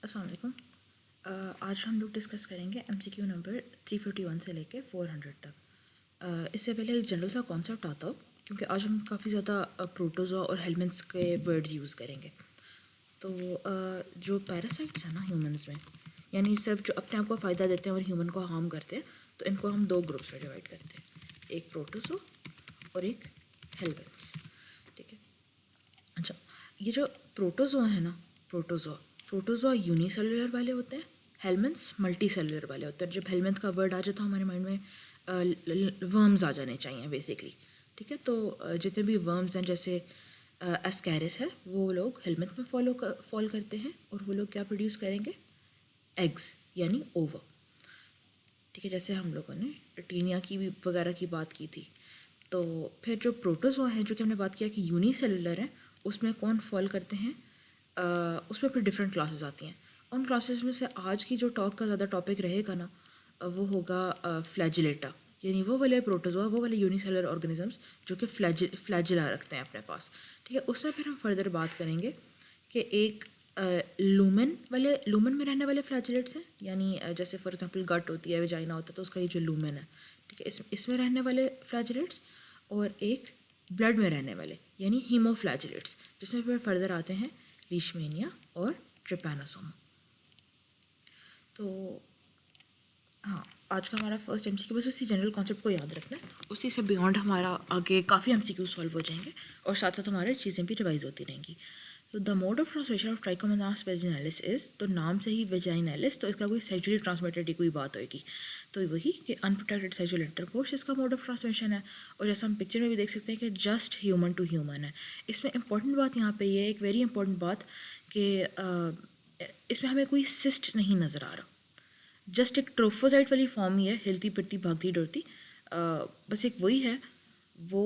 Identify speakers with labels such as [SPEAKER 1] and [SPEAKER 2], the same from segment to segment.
[SPEAKER 1] अस्सलाम वालेकुम। आज हम लोग डिस्कस करेंगे MCQ नंबर 351 से लेके 400 तक। इससे पहले एक जनरल सा कॉन्सेप्ट आता हो, क्योंकि आज हम काफ़ी ज़्यादा प्रोटोज़ोआ और हेलमिंथ्स के वर्ड्स यूज़ करेंगे। तो जो पैरासाइट्स हैं ना ह्यूमंस में, यानी सिर्फ जो अपने आप को फ़ायदा देते हैं और ह्यूमन को हार्म करते हैं, तो इनको हम दो ग्रुप्स में डिवाइड करते हैं, एक प्रोटोज़ोआ और एक हेलमिंथ्स। ठीक है। अच्छा, ये जो प्रोटोज़ोआ है ना, प्रोटोज़ोआ यूनिसेलुलर वाले होते हैं, हेलमिंथ्स मल्टी सेलुलर वाले होते हैं। जब हेलमिंथ का वर्ड आ जाए तो हमारे माइंड में वर्म्स आ जाने चाहिए बेसिकली। ठीक है, तो जितने भी वर्म्स हैं जैसे एस्कैरिस है, वो लोग हेलमिंथ में फॉल करते हैं और वो लोग क्या प्रोड्यूस करेंगे, एग्स यानी ओवर। ठीक है, जैसे हम लोगों ने टीनिया की भी वगैरह की बात की थी। तो फिर जो प्रोटोज़ोआ है, जो कि हमने बात किया कि यूनिसेलुलर है, उसमें कौन फॉल करते हैं, उसमें फिर डिफरेंट क्लासेस आती हैं। उन क्लासेस में से आज की जो टॉक का ज़्यादा टॉपिक रहेगा ना, वो होगा फ्लैजिलेटा, यानी वो वाले प्रोटोज़ोआ, वो वाले यूनिसेलुलर ऑर्गेनिजम्स जो कि फ्लैजिला रखते हैं अपने पास। ठीक है, उसमें फिर हम फर्दर बात करेंगे कि एक लूमन में रहने वाले फ्लैजिलेट्स हैं, यानी जैसे फॉर एग्जांपल गट होती है, वेजाइना होता है, तो उसका ये जो लूमन है, ठीक है, इसमें रहने वाले फ्लैजिलेट्स, और एक ब्लड में रहने वाले यानी हीमोफ्लैजिलेट्स, जिसमें फिर फर्दर आते हैं लीशमेनिया और ट्रिपैनोसोमा। तो हाँ, आज का हमारा फर्स्ट MCQ बस उसी जनरल कॉन्सेप्ट को याद रखना है, उसी से बियॉन्ड हमारा आगे काफ़ी MCQ सॉल्व हो जाएंगे और साथ साथ हमारी चीज़ें भी रिवाइज होती रहेंगी। तो the mode of transmission of Trichomonas vaginalis is, तो नाम से ही वेजाइनैलिस, तो इसका कोई सेक्सुअली ट्रांसमिटेड की कोई बात होगी, तो वही कि अनप्रोटेक्टेड सेक्सुअल इंटरकोर्स इसका मोड ऑफ ट्रांसमिशन है। और जैसा हम पिक्चर में भी देख सकते हैं कि जस्ट ह्यूमन टू ह्यूमन है। इसमें इंपॉर्टेंट बात यहाँ पे ये है, एक वेरी इंपॉर्टेंट बात, कि इसमें हमें कोई सिस्ट नहीं नज़र आ रहा, जस्ट एक ट्रोफोसाइट वाली फॉर्म ही है, हिलती पिटती भागती डरती, बस एक वही है। वो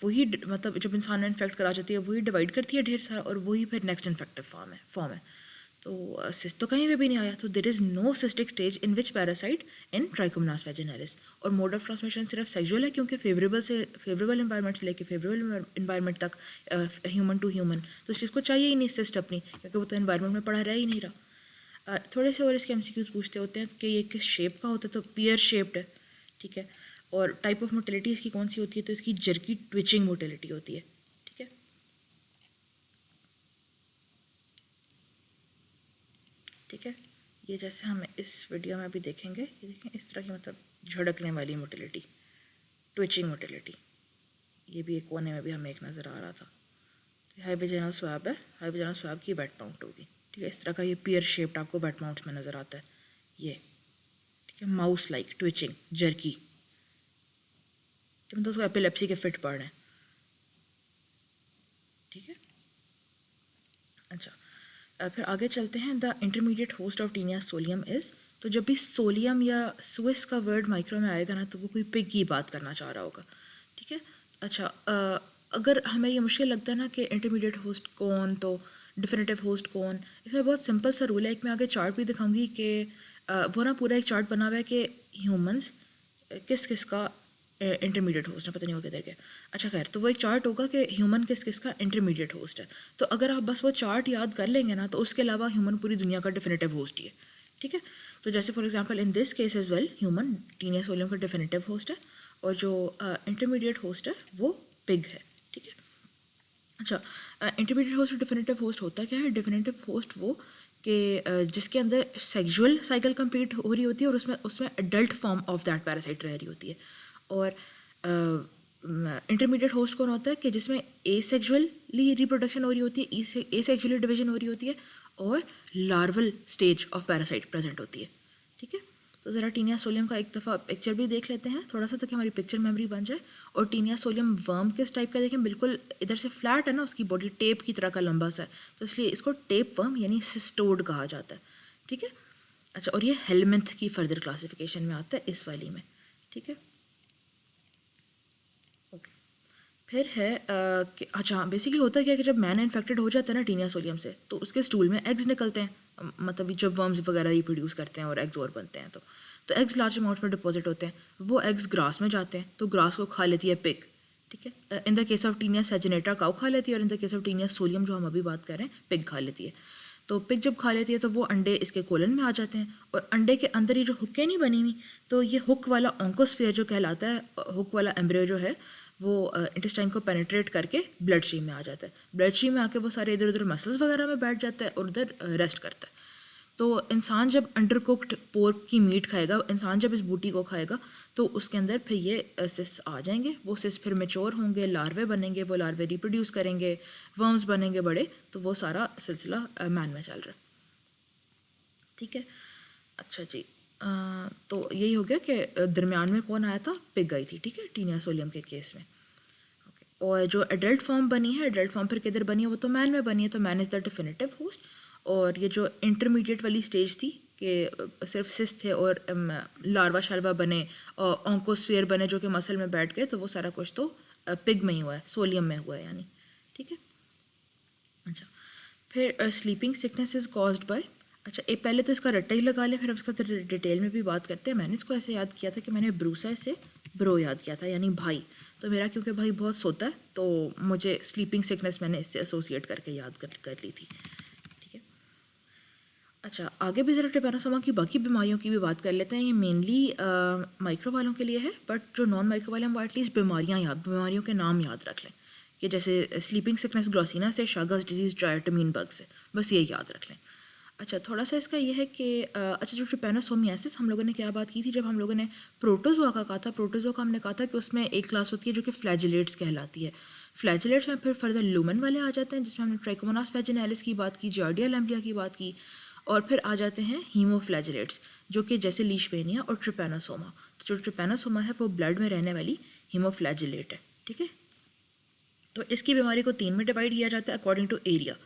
[SPEAKER 1] वही मतलब जब इंसान में इन्फेक्ट करा जाती है, वही डिवाइड करती है ढेर सारा, और वही फिर नेक्स्ट इन्फेक्टिव फॉर्म है। तो सिस्ट तो कहीं पे भी नहीं आया, तो there is no cystic stage in which parasite in Trichomonas vaginalis. और मोड ऑफ ट्रांसमिशन सिर्फ सेक्सुअल है, क्योंकि फेवरेबल इन्वायरमेंट से लेके फेवरेबल इन्वायरमेंट तक, ह्यूमन टू ह्यूमन, तो इस चीज़ को चाहिए ही नहीं सिस्ट अपनी, क्योंकि वो तो इन्वायरमेंट में पड़ा रह ही नहीं रहा। थोड़े से और इसके MCQs पूछते होते हैं कि ये किस शेप का होता है, तो पियर शेप्ड है। ठीक है, और टाइप ऑफ मोटिलिटी इसकी कौन सी होती है, तो इसकी जर्की ट्विचिंग मोटिलिटी होती है। ठीक है, ठीक है, ये जैसे हम इस वीडियो में भी देखेंगे, ये देखें इस तरह की मतलब झड़कने वाली मोटिलिटी, ट्विचिंग मोटिलिटी। ये भी एक कोने में भी हमें एक नज़र आ रहा था। हाइवेजिनल स्वैब है, हाइवेजिनल स्वैब की वेट माउंट होगी। ठीक है, इस तरह का ये पियर शेप्ड आपको वेट माउंट्स में नज़र आता है ये। ठीक है, माउस लाइक ट्विचिंग जर्की, कि मतलब उसको एपिलेप्सी के फिट पड़ रहे हैं। ठीक है, अच्छा, फिर आगे चलते हैं। The intermediate host of Taenia solium is, तो जब भी सोलियम या स्विस का वर्ड माइक्रो में आएगा ना, तो वो कोई पिग की बात करना चाह रहा होगा। ठीक है, अच्छा, अगर हमें ये मुश्किल लगता है ना कि इंटरमीडिएट होस्ट कौन, तो डिफिनेटिव होस्ट कौन, इसमें बहुत सिंपल सा रूल है। एक मैं आगे चार्ट भी दिखाऊंगी कि वो ना पूरा एक चार्ट बना हुआ है कि ह्यूमंस किस किस का इंटरमीडिएट होस्ट है, पता नहीं हो किधर गया। अच्छा खैर, तो वो एक चार्ट होगा कि ह्यूमन किस किस का इंटरमीडिएट होस्ट है। तो अगर आप बस वो चार्ट याद कर लेंगे ना, तो उसके अलावा ह्यूमन पूरी दुनिया का डिफिनेटिव होस्ट ही है। ठीक है, तो जैसे for example in this case as well, human Taenia solium का डिफिनेटिव होस्ट है, और जो इंटरमीडिएट होस्ट है वो पिग है। ठीक है, अच्छा, इंटरमीडिएट होस्ट और डिफिनेटिव होस्ट होता क्या है। डिफिनेटिव होस्ट वो कि जिसके अंदर सेक्सुअल साइकिल कंप्लीट हो रही होती है, और उसमें उसमें adult form of that parasite रह रही होती है। और इंटरमीडिएट होस्ट कौन होता है कि जिसमें एसेक्सुअली रिप्रोडक्शन हो रही होती है, एसेक्सुअली डिवीजन हो रही होती है, और larval stage of parasite present होती है। ठीक है, तो ज़रा टीनिया सोलियम का एक दफ़ा पिक्चर भी देख लेते हैं थोड़ा सा, ताकि हमारी पिक्चर मेमोरी बन जाए। और टीनिया सोलियम वर्म किस टाइप का देखें, बिल्कुल इधर से फ्लैट है ना, उसकी बॉडी टेप की तरह का लंबा सा है, तो इसलिए इसको टेप वर्म यानी सिस्टोड कहा जाता है। ठीक है, अच्छा, और ये हेलमिंथ की फर्दर क्लासिफिकेशन में आता है इस वाली में। ठीक है, ओके, फिर है कि अच्छा बेसिकली होता क्या है कि जब मैन इन्फेक्टेड हो जाता है ना टीनिया सोलियम से, तो उसके स्टूल में एग्स निकलते हैं, मतलब जब वर्म्स वगैरह रिप्रोड्यूस करते हैं और एग्स और बनते हैं, तो एग्स लार्ज अमाउंट में डिपॉजिट होते हैं। वो एग्स ग्रास में जाते हैं, तो ग्रास को खा लेती है पिग। ठीक है, in the case of Taenia saginata cow खा लेती है, और in the case of Taenia solium जो हम अभी बात कर रहे हैं पिग खा लेती है। तो पिग जब खा लेती है तो वो अंडे इसके कोलन में आ जाते हैं, और अंडे के अंदर ये जो हुकें नहीं बनी हुई, तो ये हुक वाला ऑन्कोस्फीयर जो कहलाता है, हुक वाला एम्ब्रियो जो है वो इंटेस्टाइन को पेनिट्रेट करके ब्लड स्ट्रीम में आ जाता है। ब्लड स्ट्रीम में आके वो सारे इधर उधर मसल्स वगैरह में बैठ जाता है और उधर रेस्ट करता है। तो इंसान जब अंडर कुक्ड पोर्क की मीट खाएगा, इंसान जब इस बूटी को खाएगा, तो उसके अंदर फिर ये सिस आ जाएंगे। वो सिस फिर मेच्योर होंगे, लार्वे बनेंगे, वो लार्वे रिप्रोड्यूस करेंगे, वर्म्स बनेंगे बड़े, तो वो सारा सिलसिला मैन में चल रहा है। ठीक है, अच्छा जी। तो यही हो गया कि दरमियान में कौन आया था, पिग आई थी। ठीक है, टीनिया सोलियम के केस में। और जो एडल्ट फॉर्म बनी है, एडल्ट फॉर्म फिर किधर बनी है, वो तो मैन में बनी है, तो man is the definitive host. और ये जो इंटरमीडिएट वाली स्टेज थी कि सिर्फ सिस थे और लार्वा शार्वा बने और ऑन्कोस्फीयर बने जो कि मसल में बैठ गए, तो वो सारा कुछ तो पिग में ही हुआ है, सोलियम में हुआ है यानी। ठीक है, अच्छा फिर sleeping sickness is caused by, अच्छा एक पहले तो इसका रट्टा ही लगा लें, फिर अब इसका डिटेल में भी बात करते हैं। मैंने इसको ऐसे याद किया था कि मैंने ब्रूसा से ब्रो याद किया था, यानी भाई। तो मेरा क्योंकि भाई बहुत सोता है तो मुझे स्लीपिंग सिकनेस मैंने इससे एसोसिएट करके याद कर ली थी। ठीक है, अच्छा आगे भी ज़रा ट्रिपैनोसोमा की बाकी बीमारियों की भी बात कर लेते हैं। ये मेनली माइक्रो वालों के लिए है, बट जो नॉन माइक्रो वाले हैं वो एटलीस्ट बीमारियों के नाम याद रख लें, कि जैसे स्लीपिंग सिकनेस ग्लॉसिना से, शागास डिजीज़ ट्रायोटोमीन बग से, बस ये याद रख लें। अच्छा थोड़ा सा इसका ये है कि अच्छा जो ट्रिपैनोसोमियासिस हम लोगों ने क्या बात की थी, जब हम लोगों ने प्रोटोजोआ का कहा था, प्रोटोजोआ का हमने कहा था कि उसमें एक क्लास होती है जो कि फ्लैजिलेट्स कहलाती है। फ्लैजिलेट्स में फिर फर्दर लूमन वाले आ जाते हैं, जिसमें हमने ट्राइकोमोनास वैजिनैलिस की बात की, जियार्डिया लैम्बिया की बात की, और फिर आ जाते हैं हीमोफ्लैजिलेट्स जो कि जैसे लीशपेनिया और ट्रिपैनोसोमा। तो जो ट्रिपैनोसोमा है वो ब्लड में रहने वाली हीमोफ्लैजिलेट है। ठीक है, तो इसकी बीमारी को 3 में डिवाइड किया जाता है according to area,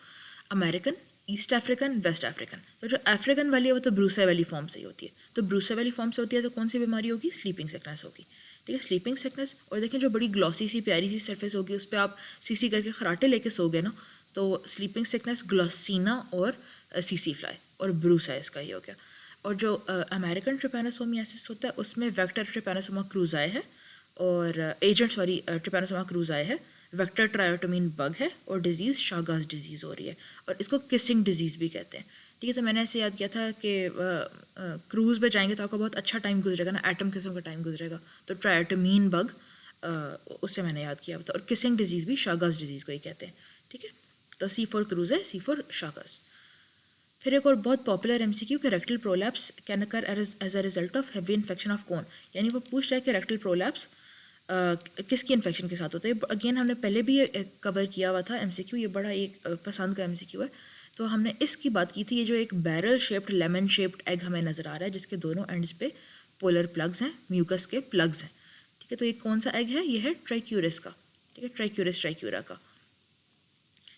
[SPEAKER 1] American, East African, West African. तो जो अफ्रीकन वाली है वो तो ब्रूसा वाली फॉर्म से ही होती है। तो ब्रूसा वाली फॉर्म से होती है तो कौन सी बीमारी होगी, स्लीपिंग सिकनेस होगी। ठीक है, स्लीपिंग सिकनेस। और देखें जो बड़ी ग्लॉसी सी प्यारी सी सरफेस होगी उस पर आप सीसी करके खराटे लेके सोगे ना, तो स्लीपिंग सिकनेस ग्लॉसिना और सीसी फ्लाई और ब्रूसा इसका ही हो गया। और जो अमेरिकन ट्रिपैनोसोमियासिस होता है उसमें वेक्टर ट्रिपैनोसोमा क्रूजाई है और ट्रिपैनोसोमा क्रूजाई है, वेक्टर ट्रायोटोमीन बग है, और डिजीज़ शागास डिजीज़ हो रही है, और इसको किसिंग डिजीज़ भी कहते हैं। ठीक है, तो मैंने ऐसे याद किया था कि क्रूज़ पे जाएंगे तो आपका बहुत अच्छा टाइम गुजरेगा ना, एटम किस्म का टाइम गुजरेगा, तो ट्रायोटोमीन बग उससे मैंने याद किया था। और किसिंग डिजीज़ भी शागास डिजीज़ को ही कहते हैं। ठीक है, तो C फॉर क्रूज़ है, C फॉर शागास। फिर एक और बहुत पॉपुलर एमसीक्यू कि rectal prolapse can occur as a result of heavy infection of कोन, यानी वो पूछ रहा है कि रेक्टल प्रोलैप्स किसकी इन्फेक्शन के साथ होता है। अगेन हमने पहले भी ये कवर किया हुआ था एमसीक्यू, ये बड़ा एक पसंद का एमसीक्यू है। तो हमने इसकी बात की थी, ये जो एक barrel shaped lemon shaped egg हमें नज़र आ रहा है जिसके दोनों एंड्स पे पोलर प्लग्स हैं, म्यूकस के प्लग्स हैं। ठीक है, तो ये कौन सा एग है, ये है ट्राइक्यूरस का। ठीक है, ट्राइक्यूरस ट्राइक्यूरा का,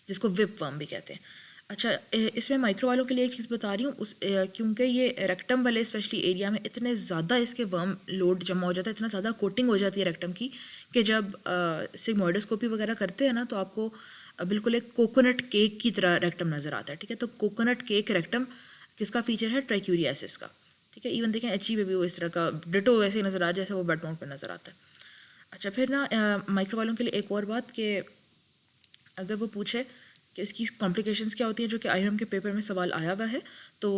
[SPEAKER 1] जिसको विप वर्म भी कहते हैं। अच्छा इसमें माइक्रो वालों के लिए एक चीज़ बता रही हूँ, क्योंकि ये रेक्टम वाले स्पेशली एरिया में इतने ज़्यादा इसके वर्म लोड जमा हो जाता है, इतना ज़्यादा कोटिंग हो जाती है रेक्टम की, कि जब सिग्मोइडोस्कोपी वगैरह करते हैं ना तो आपको बिल्कुल एक कोकोनट केक की तरह रेक्टम नज़र आता है। ठीक है, तो कोकोनट केक रेक्टम किसका फीचर है, ट्राइक्यूरियासिस का। ठीक है, इवन देखें एचई में भी वो इस तरह का डिटो वैसे ही नज़र आ जैसे वो बेड माउंट पर नज़र आता है। अच्छा फिर ना माइक्रो वालों के लिए एक और बात कि अगर वो पूछे कि इसकी कॉम्प्लिकेशंस क्या होती हैं, जो कि आईएमएम के पेपर में सवाल आया हुआ है, तो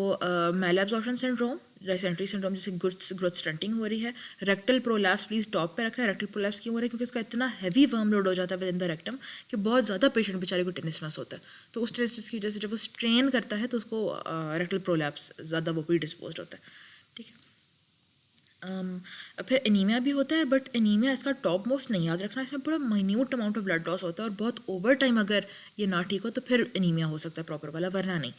[SPEAKER 1] मैलएब्जॉर्प्शन सिंड्रोम, डायसेंट्री सिंड्रोम, जैसे ग्रोथ स्टंटिंग हो रही है। रेक्टल प्रोलैप्स प्लीज़ टॉप पे रखना है। रेक्टल प्रोलैप्स क्यों हो रहा है, क्योंकि इसका इतना हैवी वर्म लोड हो जाता है विद इन द रेक्टम कि बहुत ज़्यादा पेशेंट बेचारे को टेनिसमस होता है। तो उस टेनिसमस की वजह से जब वो स्ट्रेन करता है तो उसको रेक्टल प्रोलैप्स ज़्यादा वो भी डिस्पोज होता है। ठीक है, फिर एनीमिया भी होता है, बट एनीमिया इसका टॉप मोस्ट नहीं याद रखना, इसमें बड़ा minute amount of blood loss होता है और बहुत ओवर टाइम अगर ये ना ठीक हो तो फिर एनीमिया हो सकता है प्रॉपर वाला, वरना नहीं।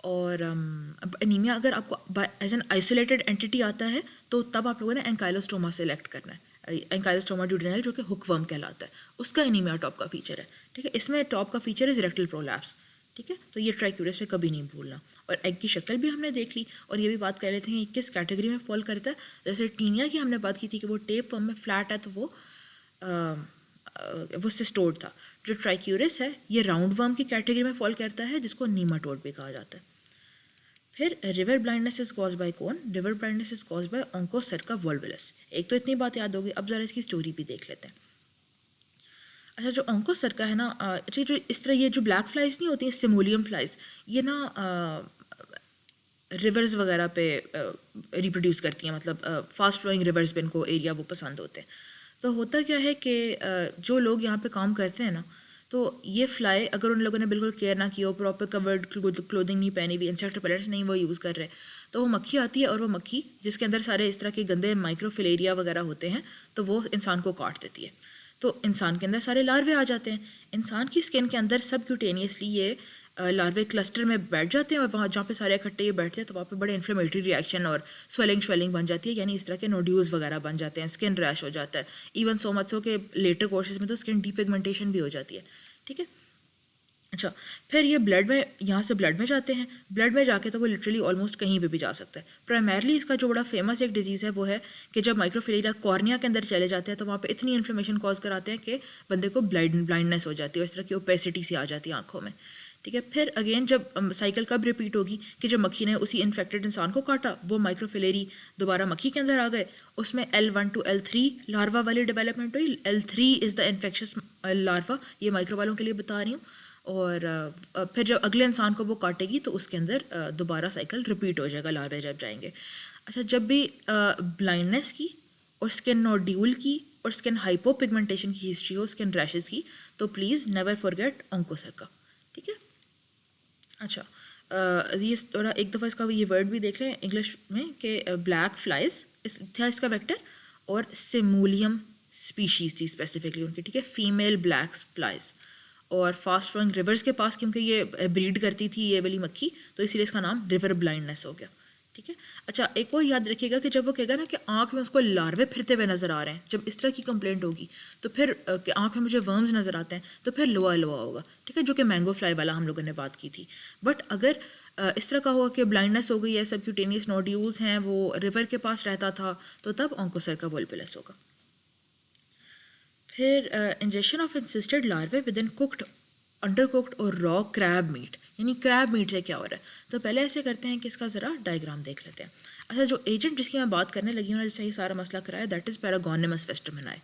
[SPEAKER 1] और अब एनीमिया अगर आपको एज एन आइसोलेटेड एंटिटी आता है तो तब आप लोगों ने एंकाइलोस्टोमा सेलेक्ट करना है। एंकाइलोस्टोमा ड्यूडेनल जो कि हुकवर्म कहलाता है, उसका एनीमिया टॉप का फीचर है। ठीक है, इसमें टॉप का फीचर इज रेक्टल प्रोलैप्स। ठीक है, तो ये ट्राइक्यूरस में कभी नहीं भूलना। और एग की शक्ल भी हमने देख ली, और ये भी बात कर लेते हैं कि किस कैटेगरी में फॉल करता है। जैसे टीनिया की हमने बात की थी कि वो टेप फॉर्म में फ्लैट है, तो वो सिस्टोड था। जो ट्राइक्यूरस है ये राउंड वर्म की कैटेगरी में फॉल करता है, जिसको नीमाटोड भी कहा जाता है। फिर river blindness is cause by कौन, river blindness is cause by Onchocerca volvulus. एक तो इतनी बात याद होगी, अब ज़रा इसकी स्टोरी भी देख लेते हैं। अच्छा, जो ऑन्कोसर्का है ना, ये जो इस तरह ये जो ब्लैक फ्लाइज नहीं होती हैं, सिमोलियम फ्लाइज, ये ना रिवर्स वगैरह पे रिप्रोड्यूस करती हैं, मतलब फास्ट फ्लोइंग रिवर्स पे इनको एरिया वो पसंद होते हैं। तो होता क्या है कि जो लोग यहाँ पे काम करते हैं ना, तो ये फ्लाई अगर उन लोगों ने बिल्कुल केयर ना की हो, प्रॉपर कवर्ड क्लोथिंग नहीं पहनी हुई, इंसेक्ट रिपेलेंट्स नहीं वो यूज़ कर रहे, तो वो मक्खी आती है और वो मक्खी जिसके अंदर सारे इस तरह के गंदे माइक्रोफिलेरिया वगैरह होते हैं, तो वो इंसान को काट देती है। तो इंसान के अंदर सारे लार्वे आ जाते हैं। इंसान की स्किन के अंदर सब क्यूटेनियसली ये लार्वे क्लस्टर में बैठ जाते हैं, और वहाँ जहाँ पे सारे इकट्ठे ये बैठते हैं तो वहाँ पे बड़े इन्फ्लेमेटरी रिएक्शन और स्वेलिंग बन जाती है, यानी इस तरह के नोड्यूल्स वगैरह बन जाते हैं, स्किन रैश हो जाता है, इवन सो मच सो के लेटर कोर्सेज में तो स्किन डीपिगमेंटेशन भी हो जाती है। ठीक है। अच्छा, फिर ये ब्लड में, यहाँ से ब्लड में जाते हैं, ब्लड में जाके तो वो लिटरली ऑलमोस्ट कहीं पे भी जा सकता है। प्राइमरली इसका जो बड़ा फेमस एक डिजीज़ है वो है कि जब माइक्रोफिलेरिया कॉर्निया के अंदर चले जाते हैं तो वहाँ पे इतनी इन्फ्लेमेशन कॉज कराते हैं कि बंदे को ब्लाइंडनेस हो जाती है और इस तरह की ओपेसिटी सी आ जाती है आँखों में। ठीक है। फिर अगेन जब साइकिल कब रिपीट होगी कि जब मक्खी ने उसी इन्फेक्टेड इंसान को काटा, वो माइक्रोफिलेरी दोबारा मक्खी के अंदर आ गए, उसमें L1 to L3 लार्वा वाली डेवलपमेंट हुई। L3 is the infectious larva, ये माइक्रो वालों के लिए बता रही हूँ। और फिर जब अगले इंसान को वो काटेगी तो उसके अंदर दोबारा साइकिल रिपीट हो जाएगा, लार्वे जब जाएंगे। अच्छा, जब भी ब्लाइंडनेस की और स्किन नोड्यूल की और स्किन हाइपोपिगमेंटेशन की हिस्ट्री हो, स्किन रैशेस की, तो प्लीज़ नेवर फॉरगेट ऑन्कोसर्का। ठीक है। अच्छा, ये थोड़ा एक दफ़ा इसका ये वर्ड भी देख लें इंग्लिश में कि ब्लैक फ्लाइज था इसका वेक्टर, और सिमोलियम स्पीशीज़ थी स्पेसिफिकली उनकी। ठीक है, फीमेल ब्लैक फ्लाइज, और फास्ट फ्लोइंग रिवर्स के पास क्योंकि ये ब्रीड करती थी ये वाली मक्खी, तो इसीलिए इसका नाम रिवर ब्लाइंडनेस हो गया। ठीक है। अच्छा, एक और याद रखिएगा कि जब वो कहेगा ना कि आँख में उसको लार्वे फिरते हुए नज़र आ रहे हैं, जब इस तरह की कंप्लेंट होगी तो फिर कि आँख में मुझे वर्म्स नज़र आते हैं, तो फिर लोआ लोआ होगा। ठीक है, जो कि मैंगो फ्लाई वाला हम लोगों ने बात की थी। बट अगर इस तरह का हुआ कि ब्लाइंडनेस हो गई है, सबक्यूटेनियस नोड्यूल्स हैं, वो रिवर के पास रहता था, तो तब ऑन्कोसर्का वोल्पिलस होगा। फिर injection of insisted larvae with in cooked, under cooked और रॉ क्रैब मीट, यानी क्रैब मीट से क्या हो रहा है। तो पहले ऐसे करते हैं कि इसका ज़रा डायग्राम देख लेते हैं। अच्छा, जो एजेंट जिसकी मैं बात करने लगी हूँ जिससे ये सारा मसला कराया, दैट इज़ पैरागोनिमस वेस्टरमैनाई।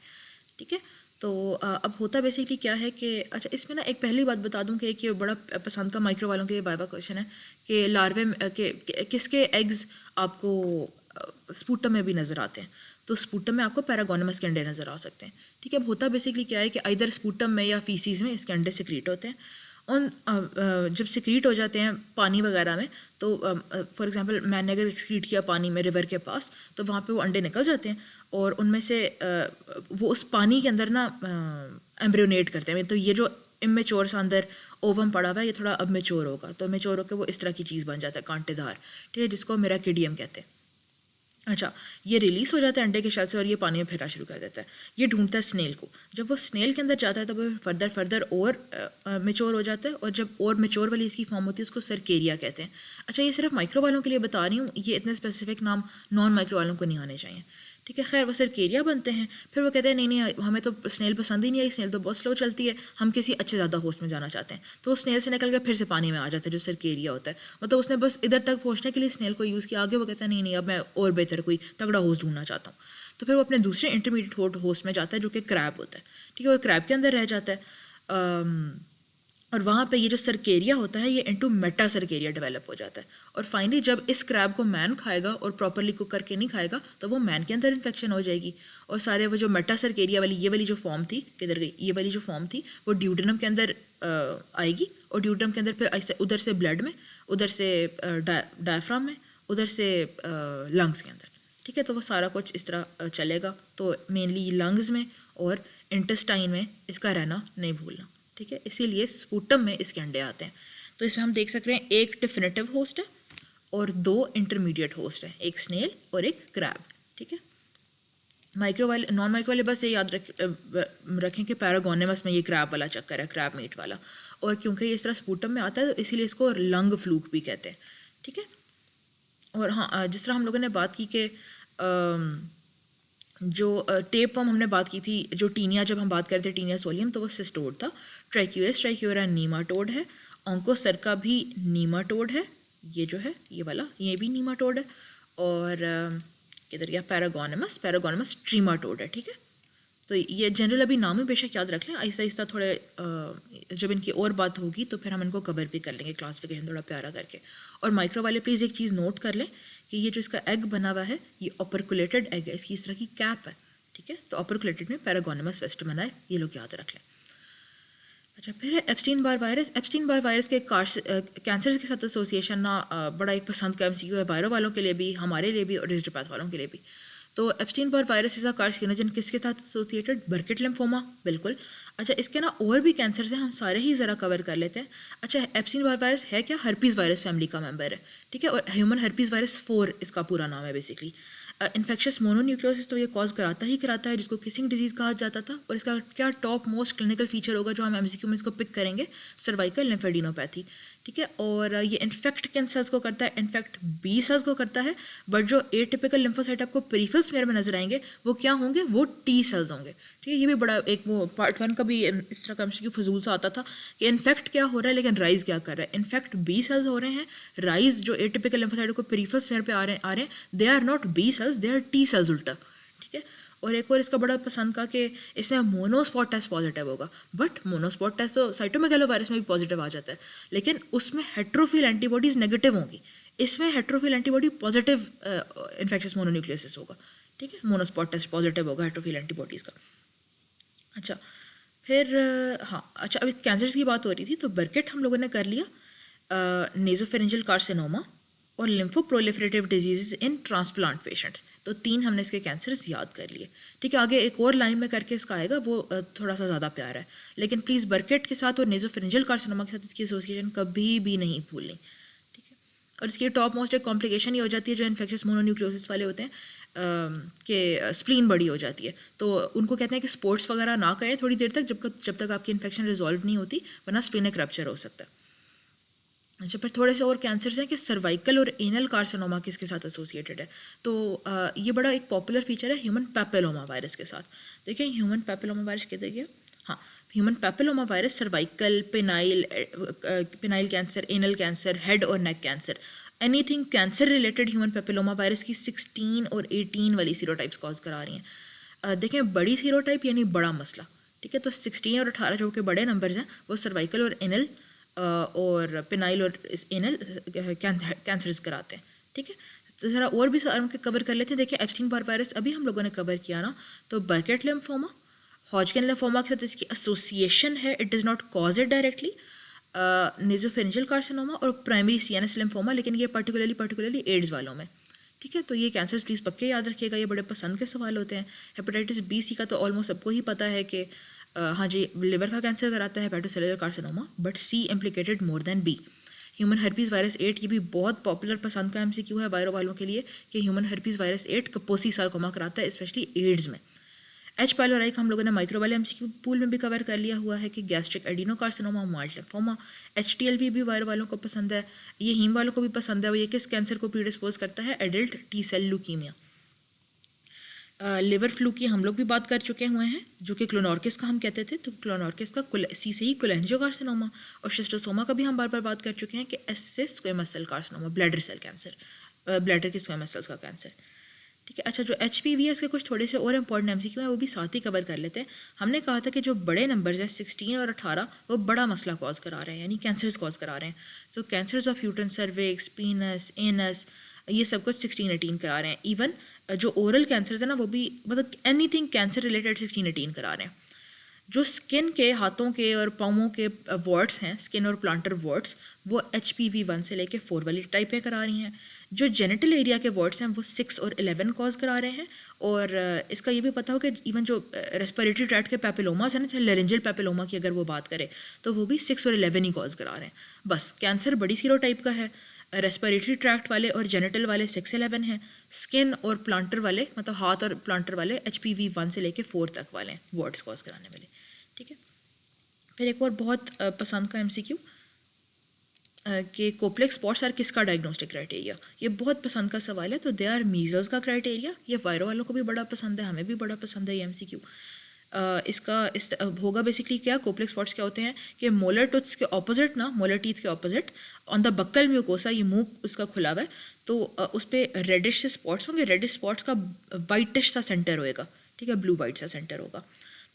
[SPEAKER 1] ठीक है। तो अब होता बेसिकली क्या है कि, अच्छा इसमें ना एक पहली बात बता दूं कि एक ये बड़ा पसंद का माइक्रो वालों के लिए वाइवा क्वेश्चन है कि लार्वे के किसके एग्स आपको स्पूटम में भी नज़र आते हैं। तो स्पूटम में आपको पैरागोनिमस के अंडे नज़र आ सकते हैं। ठीक है। अब होता बेसिकली क्या है कि इधर स्पूटम में या फीसीज़ में इसके अंडे सिक्रीट होते हैं। उन जब सिक्रीट हो जाते हैं पानी वगैरह में, तो फॉर एग्जांपल मैंने अगर एक्सक्रीट किया पानी में रिवर के पास, तो वहाँ पे वो अंडे निकल जाते हैं और उनमें से वो उस पानी के अंदर ना एम्ब्रियोनेट करते हैं। तो ये जो इमेच्योर सा अंदर ओवम पड़ा हुआ है, ये थोड़ा अब मेच्योर होगा, तो मेच्योर होकर वो इस तरह की चीज़ बन जाता है, कांटेदार। ठीक है, जिसको मेराकिडियम कहते हैं। अच्छा, ये रिलीज़ हो जाता है अंडे के शell से और ये पानी में फिरना शुरू कर देता है। ये ढूंढता है स्नेल को। जब वो स्नेल के अंदर जाता है तो वो फर्दर और मेच्योर हो जाता है, और जब और मेच्योर वाली इसकी फॉर्म होती है उसको सरकेरिया कहते हैं। अच्छा, ये सिर्फ माइक्रो वालों के लिए बता रही हूँ, ये इतने स्पेसिफिक नाम नॉन माइक्रो वालों को नहीं आने चाहिए। ठीक है। खैर, वो सरकेरिया बनते हैं। फिर वो कहते हैं नहीं नहीं, हमें तो स्नेल पसंद ही नहीं आई, स्नेल तो बहुत स्लो चलती है, हम किसी अच्छे ज़्यादा होस्ट में जाना चाहते हैं। तो वो स्नेल से निकल के फिर से पानी में आ जाता है, जो सरकेरिया होता है। मतलब उसने बस इधर तक पहुँचने के लिए स्नेल को यूज़ किया, आगे वो कहता है नहीं नहीं, अब मैं और बेहतर कोई तगड़ा होस्ट ढूंढना चाहता हूँ। तो फिर वो अपने दूसरे इंटरमीडिएट होस्ट में जाता है जो कि क्रैब होता है। ठीक है, वो क्रैब के अंदर रह जाता है, और वहाँ पे ये जो सरकेरिया होता है ये इनटू मेटा सरकेरिया डेवलप हो जाता है। और फाइनली जब इस क्रैब को मैन खाएगा और प्रॉपरली कुक करके नहीं खाएगा, तो वो मैन के अंदर इन्फेक्शन हो जाएगी, और सारे वो जो मेटा सरकेरिया वाली ये वाली जो फॉर्म थी, किधर गई, ये वाली जो फॉर्म थी, वो ड्यूडेनम के अंदर आएगी, और ड्यूडेनम के अंदर फिर ऐसे उधर से ब्लड में, उधर से डायफ्राम में, उधर से लंग्स के अंदर। ठीक है, तो वो सारा कुछ इस तरह चलेगा। तो मेनली लंग्स में और इंटेस्टाइन में इसका रहना नहीं भूलना। ठीक है, इसीलिए स्पूटम में इसके अंडे आते हैं। तो इसमें हम देख सकते हैं एक डिफिनेटिव होस्ट है और दो इंटरमीडिएट होस्ट हैं, एक स्नेल और एक क्रैब। ठीक है, माइक्रो वाले नॉन माइक्रो वाले बस ये याद रखें कि पैरागोनिमस में ये क्रैब वाला चक्कर है, क्रैब मीट वाला। और क्योंकि ये इस तरह स्पूटम में आता है तो इसीलिए इसको लंग फ्लूक भी कहते हैं। ठीक है। और हाँ, जिस तरह हम लोगों ने बात की कि जो टेप वर्म हमने बात की थी, जो टीनिया, जब हम बात करते थे टीनिया सोलियम, तो वो सिस्टोड था। ट्राइक्यूएस ट्राइक्यूरा नीमाटोड है। ऑन्कोसर्का भी नीमाटोड है, ये जो है ये वाला, ये भी नीमाटोड है। और किधर गया पैरागोनिमस, पैरागोनिमस ट्रीमाटोड है। ठीक है, तो ये जनरल अभी नाम ही बेशक याद रख लें, आहिस्ता आहिस्ता थोड़े जब इनकी और बात होगी तो फिर हम इनको कवर भी कर लेंगे क्लासिफिकेशन थोड़ा प्यारा करके। और माइक्रो वाले प्लीज़ एक चीज़ नोट कर लें कि ये जो इसका एग बना हुआ है ये ऑपरकुलेटेड एग है, इसकी इस तरह की कैप है, ठीक है। तो ऑपरकुलेटेड में पैरागोनमस वेस्ट बना है, ये लोग याद रख लें। अच्छा, फिर है Epstein Barr virus. Epstein Barr virus के कैंसर के साथ एसोसिएशन ना बड़ा एक पसंद का एमसीक्यू है, वायरो वालों के लिए भी, हमारे लिए भी और हिस्टोपैथ वालों के लिए भी। तो Epstein Barr virus is a carcinogen किसके साथ एसोसिएटेड? बर्केट लिम्फोमा, बिल्कुल। अच्छा, इसके ना और भी कैंसर्स हैं, हम सारे ही ज़रा कवर कर लेते हैं। अच्छा, एप्स्टीन बार वायरस है क्या? हर्पीज़ वायरस फैमिली का मेंबर है, ठीक है। और ह्यूमन हर्पीज़ वायरस 4 इसका पूरा नाम है बेसिकली। इन्फेक्शस मोनोन्यूक्लियोसिस तो ये कॉज कराता है, जिसको किसिंग डिजीज़ कहा जाता था। और इसका क्या टॉप मोस्ट क्लिनिकल फीचर होगा जो हम एमसीक्यू में इसको पिक करेंगे? सर्वाइकल लिम्फेडिनोपैथी, ठीक है। और ये इन्फेक्ट किन सेल्स को करता है? इन्फेक्ट बी सेल्स को करता है। बट जो एटिपिकल लिम्फोसाइट आपको पेरिफेरल स्मेयर में नजर आएंगे वो क्या होंगे? वो टी सेल्स होंगे, ठीक है। ये भी बड़ा एक वो पार्ट 1 का भी इस तरह का एमसीक्यू फजूल सा आता था कि इन्फेक्ट क्या हो रहा है लेकिन राइज क्या कर रहा है। इन्फेक्ट बी सेल्स हो रहे हैं, राइज जो एटिपिकल लिम्फोसाइट को पेरिफेरल स्मेयर पे आ रहे हैं, they are not B cells, they are T cells उल्टा, ठीक है। और एक और इसका बड़ा पसंद का कि इसमें मोनोस्पॉट टेस्ट पॉजिटिव होगा। बट मोनोस्पॉट टेस्ट तो साइटोमेगालोवायरस में भी पॉजिटिव आ जाता है, लेकिन उसमें हेट्रोफिल एंटीबॉडीज़ नेगेटिव होंगी, इसमें हेट्रोफिल एंटीबॉडी पॉजिटिव इन्फेक्शस मोनोन्यूक्लियोसिस होगा, ठीक है। मोनोस्पॉट टेस्ट पॉजिटिव होगा हेट्रोफिल एंटीबॉडीज़ का। अच्छा, फिर हाँ, अच्छा अभी कैंसर्स की बात हो रही थी तो बर्केट हम लोगों ने कर लिया, नेजोफेरेंजियल कार्सिनोमा और लिम्फोप्रोलिफरेटिव डिजीज़ इन ट्रांसप्लांट पेशेंट्स। तो 3 हमने इसके कैंसर्स याद कर लिए, ठीक है। आगे एक और लाइन में करके इसका आएगा, वो थोड़ा सा ज़्यादा प्यारा है, लेकिन प्लीज़ बर्केट के साथ और नेजोफेरेंजियल कार्सिनोमा के साथ इसकी एसोसिएशन कभी भी नहीं भूलनी, ठीक है। और इसकी टॉप मोस्ट एक कॉम्प्लिकेशन ये हो जाती है जो इन्फेक्शस मोनोन्यूक्लियोसिस वाले होते हैं कि स्प्लीन बड़ी हो जाती है। तो उनको कहते हैं कि स्पोर्ट्स वगैरह ना करें थोड़ी देर तक, जब तक आपकी इन्फेक्शन रिजॉल्व नहीं होती, वरना स्प्लीनिक रप्चर हो सकता है। अच्छा, फिर थोड़े से और कैंसर्स हैं कि सर्वाइकल और एनल कार्सिनोमा किसके साथ एसोसिएटेड है। तो ये बड़ा एक पॉपुलर फीचर है ह्यूमन पैपिलोमा वायरस के साथ। देखिए ह्यूमन पैपिलोमा वायरस कहते हैं, हाँ, human papilloma virus cervical, penile cancer, anal cancer, head और neck cancer, anything cancer related human papilloma virus की 16 और 18 वाली सीरोटाइप्स कॉज करा रही हैं। देखें बड़ी सीरोटाइप यानी बड़ा मसला, ठीक है। तो 16 और 18 जो कि बड़े नंबर्स हैं वो सर्वाइकल और एनल और पेनाइल और एनल कैंसर्स कराते हैं, ठीक है। तो ज़रा और भी उनके कवर कर लेते हैं। देखिए एप्स्टीन बार वायरस अभी हम लोगों ने कवर किया ना, तो बर्केट लिम्फोमा, हॉजकिन लिम्फोमा के साथ इसकी एसोसिएशन है, it does not cause it directly, nasopharyngeal carcinoma और प्राइमरी सीएनएस लिम्फोमा, लेकिन ये पर्टिकुलरली एड्स वालों में, ठीक है। तो ये कैंसर्स प्लीज़ पक्के याद रखिएगा, ये बड़े पसंद के सवाल होते हैं। हेपेटाइटिस बी सी का तो ऑलमोस्ट सबको ही पता है कि हाँ जी, लिवर का कैंसर कराता है hepatocellular carcinoma, but C implicated more than B. Human herpes virus 8 ये भी बहुत पॉपुलर पसंद का एमसीक्यू है वायरो वालों के लिए कि ह्यूमन हर्पीज़ वायरस 8 कपोसी सार्कोमा कराता है, स्पेशली एड्स में। एच पाइलोराई का हम लोगों ने माइक्रो वाले एमसीक्यू पूल में भी कवर कर लिया हुआ है कि gastric adenocarcinoma, mild lymphoma. HTLV भी वायरो वालों को पसंद है, ये हीम वालों को भी पसंद है। वो ये किस कैंसर को प्रीडिस्पोज करता है? Adult T cell leukemia. Liver fluke की हम लोग भी बात कर चुके हुए हैं, जो कि क्लोनॉर्किस का हम कहते थे। तो क्लोनॉर्किस का सी से ही कोलेंजियोकार्सिनोमा, और शिस्टोसोमा का भी हम बार बार बात कर चुके हैं कि एस से squamous cell carcinoma, bladder cell cancer, bladder के स्क्वेमस सेल्स का कैंसर, ठीक है। अच्छा, जो HPV है उसके कुछ थोड़े से और इंपॉर्टेंट एमसीक्यू हैं, वो भी साथ ही कवर कर लेते हैं। हमने कहा था कि जो बड़े नंबर्स हैं 16 और 18 वो बड़ा मसला कॉज करा रहे हैं, यानी कैंसर्स कॉज करा रहे हैं। तो cancers of uterus, cervix, पीनस, anus, ये सब कुछ 16-18 करा रहे हैं। इवन जो ओरल कैंसर्स है ना वो भी, मतलब एनीथिंग कैंसर रिलेटेड 16-18 करा रहे हैं। जो स्किन के, हाथों के और पाँवों के वार्ड्स हैं, स्किन और प्लांटर वार्ड्स, वो HPV 1 से लेके 4 वाली टाइप पे करा रही हैं। जो जेनिटल एरिया के वार्ड्स हैं वो 6 और 11 कॉज करा रहे हैं। और इसका ये भी पता हो कि इवन जो रेस्पिरेटरी ट्रैक्ट के पैपिलोमास हैं ना, लेरेंजियल पैपिलोमा की अगर वो बात करें तो वो भी 6 और 11 ही कॉज करा रहे हैं। बस कैंसर बड़ी सीरोटाइप का है, रेस्पिरेटरी ट्रैक्ट वाले और जेनिटल वाले 6-11 हैं, स्किन और प्लांटर वाले, मतलब हाथ और प्लांटर वाले HPV 1 से लेके 4 तक वाले हैं वार्ड्स कॉज कराने वाले, ठीक है। फिर एक और बहुत पसंद का MCQ कि कोप्लेक्स स्पॉट्स आर किसका डायग्नोस्टिक क्राइटेरिया, ये बहुत पसंद का सवाल है। तो दे आर मीजल्स का क्राइटेरिया, ये वायरो वालों को भी बड़ा पसंद है, हमें भी बड़ा पसंद है ये MCQ। इसका होगा बेसिकली क्या, कोप्लेक्स स्पॉट्स क्या होते हैं कि मोलर टूथ्स के ऑपोजिट ना, मोलर टीथ के opposite on the buccal mucosa, ये मुंह उसका खुला हुआ है, तो उस पर रेडिश से स्पॉट्स होंगे, रेडिश स्पॉट्स का वाइटिश सा सेंटर होएगा, ठीक है, ब्लू वाइट सा सेंटर होगा।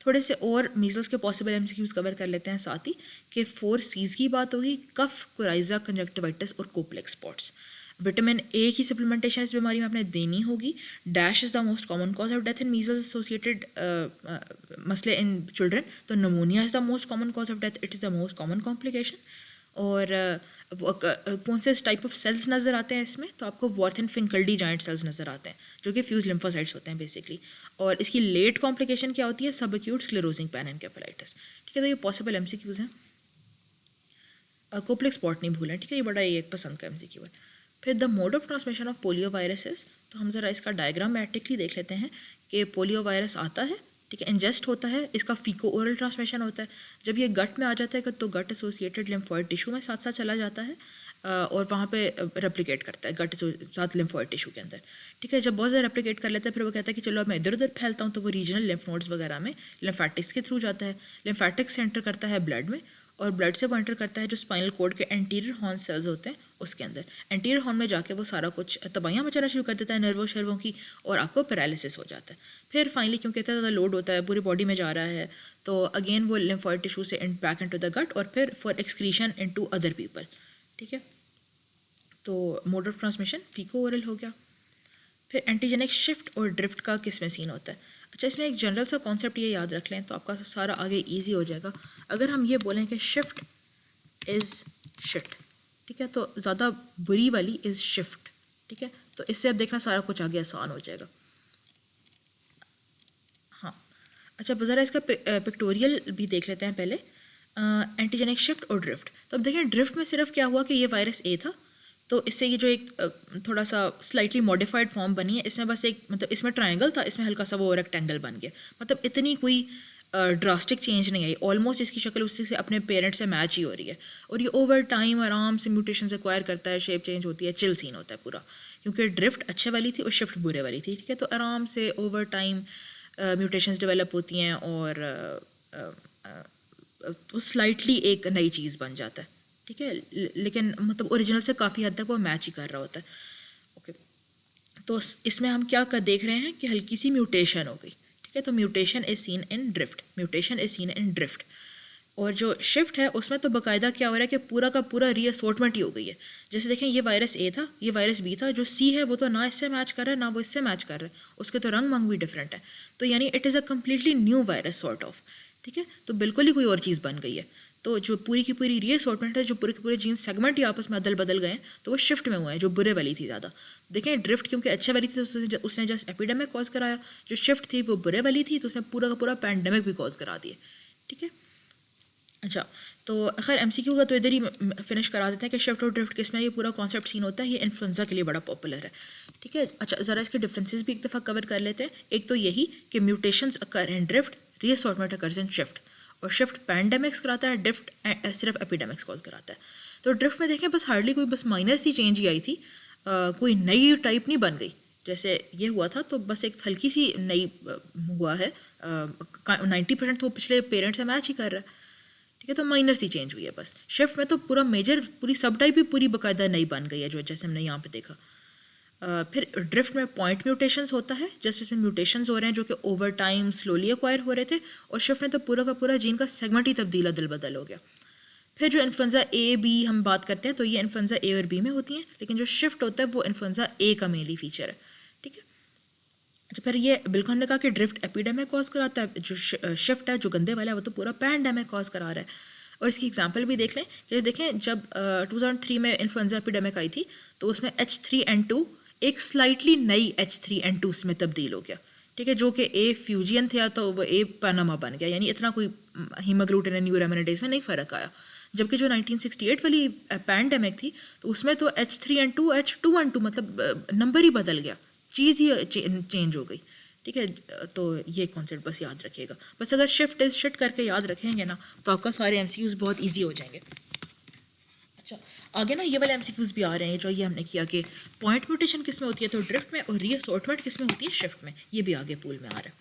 [SPEAKER 1] थोड़े से और मीजल्स के पॉसिबल एमसीक्यूज़ कवर कर लेते हैं साथ ही, कि 4 C's की बात होगी, कफ, कोराइजा, कंजक्टिवाइटिस और कोप्लेक्स स्पॉट्स। विटामिन ए की सप्लीमेंटेशन इस बीमारी में आपने देनी होगी। Dash is the most common cause of death in measles associated मसले इन चिल्ड्रन, तो pneumonia is the most common cause of death, it is the most common complication. और कौन से टाइप ऑफ सेल्स नज़र आते हैं इसमें, तो आपको वॉर्थन फिंकल्डी जॉइंट सेल्स नज़र आते हैं जो कि फ्यूज लिम्फोसाइट्स होते हैं बेसिकली। और इसकी लेट कॉम्प्लिकेशन क्या होती है, सब एक्यूट स्क्लेरोजिंग पैनएन्केफेलाइटिस। ठीक है, तो ये पॉसिबल एमसीक्यूज़ हैं। कोप्लेक्स स्पॉट नहीं भूलें, ठीक है, ये बड़ा एक पसंद का एमसीक्यू है। फिर the mode of transmission of polio viruses, तो हम ज़रा इसका डायग्रामेटिकली देख लेते हैं कि पोलियो वायरस आता है, ठीक है, इंजेस्ट होता है, इसका फीको ओरल ट्रांसमिशन होता है। जब ये गट में आ जाता है तो गट एसोसिएटेड लिम्फॉइड टिश्यू में साथ साथ चला जाता है और वहाँ पे रेप्लिकेट करता है गट साथ लिम्फॉइड टिश्यू के अंदर। ठीक है, जब बहुत ज़्यादा रेप्लिकेट कर लेता है फिर वो कहता है कि चलो अब मैं इधर उधर फैलता हूँ, तो वो रीजनल लिम्फ नोड्स वगैरह में लिम्फेटिक्स के थ्रू जाता है। लिम्फेटिक्स से एंटर करता है ब्लड में, और ब्लड से वो एंटर करता है जो स्पाइनल कोड के एंटीरियर हॉर्न सेल्स होते हैं उसके अंदर। एंटीरियर हॉर्न में जाके वो सारा कुछ तबाहियाँ मचाना शुरू कर देता है नर्वों शर्वों की, और आपको पैरालिसिस हो जाता है। फिर फाइनली क्योंकि इतना ज़्यादा लोड होता है पूरी बॉडी में जा रहा है, तो अगेन वो लिम्फॉइड टिश्यू से बैक इनटू द गट, और फिर for excretion into other people. ठीक है, तो मोड ऑफ ट्रांसमिशन फीको ओरल हो गया। फिर एंटीजेनिक शिफ्ट और ड्रिफ्ट का किस में सीन होता है। अच्छा, इसमें एक जनरल सा कॉन्सेप्ट ये याद रख लें तो आपका सारा आगे इजी हो जाएगा। अगर हम ये बोलें कि शिफ्ट इज़ शिट, ठीक है, तो ज़्यादा बुरी वाली इज़ शिफ्ट। ठीक है, तो इससे अब देखना सारा कुछ आगे आसान हो जाएगा। हाँ, अच्छा, ज़रा इसका पिक्टोरियल भी देख लेते हैं पहले। एंटीजेनिक शिफ्ट और ड्रिफ्ट, तो अब देखें ड्रिफ्ट में सिर्फ क्या हुआ कि ये वायरस ए था, तो इससे ये जो एक थोड़ा सा स्लाइटली मॉडिफाइड फॉर्म बनी है, इसमें बस एक मतलब इसमें ट्रायंगल था, इसमें हल्का सा वो रेक्टेंगल बन गया। मतलब इतनी कोई ड्रास्टिक चेंज नहीं आई, ऑलमोस्ट इसकी शक्ल उससे से अपने पेरेंट से मैच ही हो रही है। और ये ओवर टाइम आराम से म्यूटेशन एक्वायर करता है, शेप चेंज होती है, चिल सीन होता है पूरा। क्योंकि ड्रिफ्ट अच्छे वाली थी और शिफ्ट बुरे वाली थी। ठीक है, तो आराम से ओवर टाइम म्यूटेशंस डेवलप होती हैं और वो स्लाइटली एक नई चीज़ बन जाता है। ठीक है, लेकिन मतलब ओरिजिनल से काफ़ी हद तक वो मैच ही कर रहा होता है। ओके, तो इसमें हम क्या देख रहे हैं कि हल्की सी म्यूटेशन हो गई। ठीक है, तो mutation is seen in drift, mutation is seen in drift. और जो शिफ्ट है उसमें तो बाकायदा क्या हो रहा है कि पूरा का पूरा रीअसॉर्टमेंट ही हो गई है। जैसे देखें, ये वायरस ए था, ये वायरस बी था, जो सी है वो तो ना इससे मैच कर रहा है ना वो इससे मैच कर रहा है, उसके तो रंग मंग भी डिफरेंट है। तो यानी it is a completely new virus sort of. ठीक है, तो बिल्कुल ही कोई और चीज़ बन गई है। तो जो पूरी की पूरी रीअसॉर्टमेंट है, जो पूरे के पूरे जीन सेगमेंट ही आपस में अदल बदल गए हैं, तो वो शिफ्ट में हुआ है, जो बुरे वाली थी ज़्यादा। देखें, ड्रिफ्ट क्योंकि अच्छे वाली थी तो उसने जस्ट एपिडेमिक कॉज कराया, जो शिफ्ट थी वो बुरे वाली थी तो उसने पूरा का पूरा पैंडेमिक भी कॉज करा दिए। ठीक है, अच्छा, तो खैर एमसीक्यू का तो इधर ही फिनिश करा देते हैं कि शिफ्ट और ड्रिफ्ट किस में ये पूरा कॉन्सेप्ट सीन होता है। ये इन्फ्लुएंजा के लिए बड़ा पॉपुलर है। ठीक है, अच्छा, ज़रा इसके डिफरेंसेस भी एक दफ़ा कवर कर लेते हैं। एक तो यही कि mutations occur in drift, reassortment occurs in shift, और शिफ्ट पैंडेमिक्स कराता है, ड्रिफ्ट सिर्फ एपिडेमिक्स कॉज कराता है। तो ड्रिफ्ट में देखें बस हार्डली कोई बस माइनर सी चेंज ही आई थी, कोई नई टाइप नहीं बन गई। जैसे ये हुआ था तो बस एक हल्की सी नई हुआ है, 90% तो पिछले पेरेंट से मैच ही कर रहा है। ठीक है, तो माइनर सी चेंज हुई है बस। शिफ्ट में तो पूरा मेजर पूरी सब टाइप भी पूरी बाकायदा नई बन गई है, जो जैसे हमने यहाँ पे देखा। फिर ड्रिफ्ट में पॉइंट म्यूटेशंस होता है, जैसे इसमें म्यूटेशंस हो रहे हैं जो कि ओवर टाइम स्लोली एक्वायर हो रहे थे, और शिफ्ट में तो पूरा का पूरा जीन का सेगमेंट ही तब्दील अदल बदल हो गया। फिर जो इन्फ्लुएंजा ए बी हम बात करते हैं तो ये इन्फ्लुएंजा ए और बी में होती हैं, लेकिन जो शिफ्ट होता है वो इन्फ्लुएंजा ए का मेनली फीचर है। ठीक है, अच्छा, फिर ये बिल्कुल हमने कहा कि ड्रिफ्ट एपिडेमिक कॉज कराता है, जो शिफ्ट है जो गंदे वाला है वो तो पूरा पैंडेमिक कॉज करा रहा है। और इसकी एग्जांपल भी देख लें कि देखें, जब 2003 में इन्फ्लुएंजा एपिडेमिक आई थी तो उसमें H3N2 एक स्लाइटली नई H3N2 में तब्दील हो गया। ठीक है, जो कि ए फ्यूजियन था तो वो ए पैनामा बन गया, यानी इतना कोई हीमोग्लूटिन एंड न्यूरामिनेडेज में नहीं फ़र्क आया। जबकि जो 1968 वाली पैंडेमिक थी तो उसमें तो H3N2 H2N2 मतलब नंबर ही बदल गया, चीज़ ही चेंज हो गई। ठीक है, तो ये कॉन्सेप्ट बस याद रखिएगा। बस अगर शिफ्ट इज शिट करके याद रखेंगे ना तो आपका सारे एमसीक्यूज़ बहुत इजी हो जाएंगे। अच्छा, आगे ना ये वाले एमसीक्यूज़ भी आ रहे हैं जो ये हमने किया कि पॉइंट म्यूटेशन किस में होती है तो ड्रिफ्ट में, और रीअसॉर्टमेंट किस में होती है शिफ्ट में, ये भी आगे पूल में आ रहा है।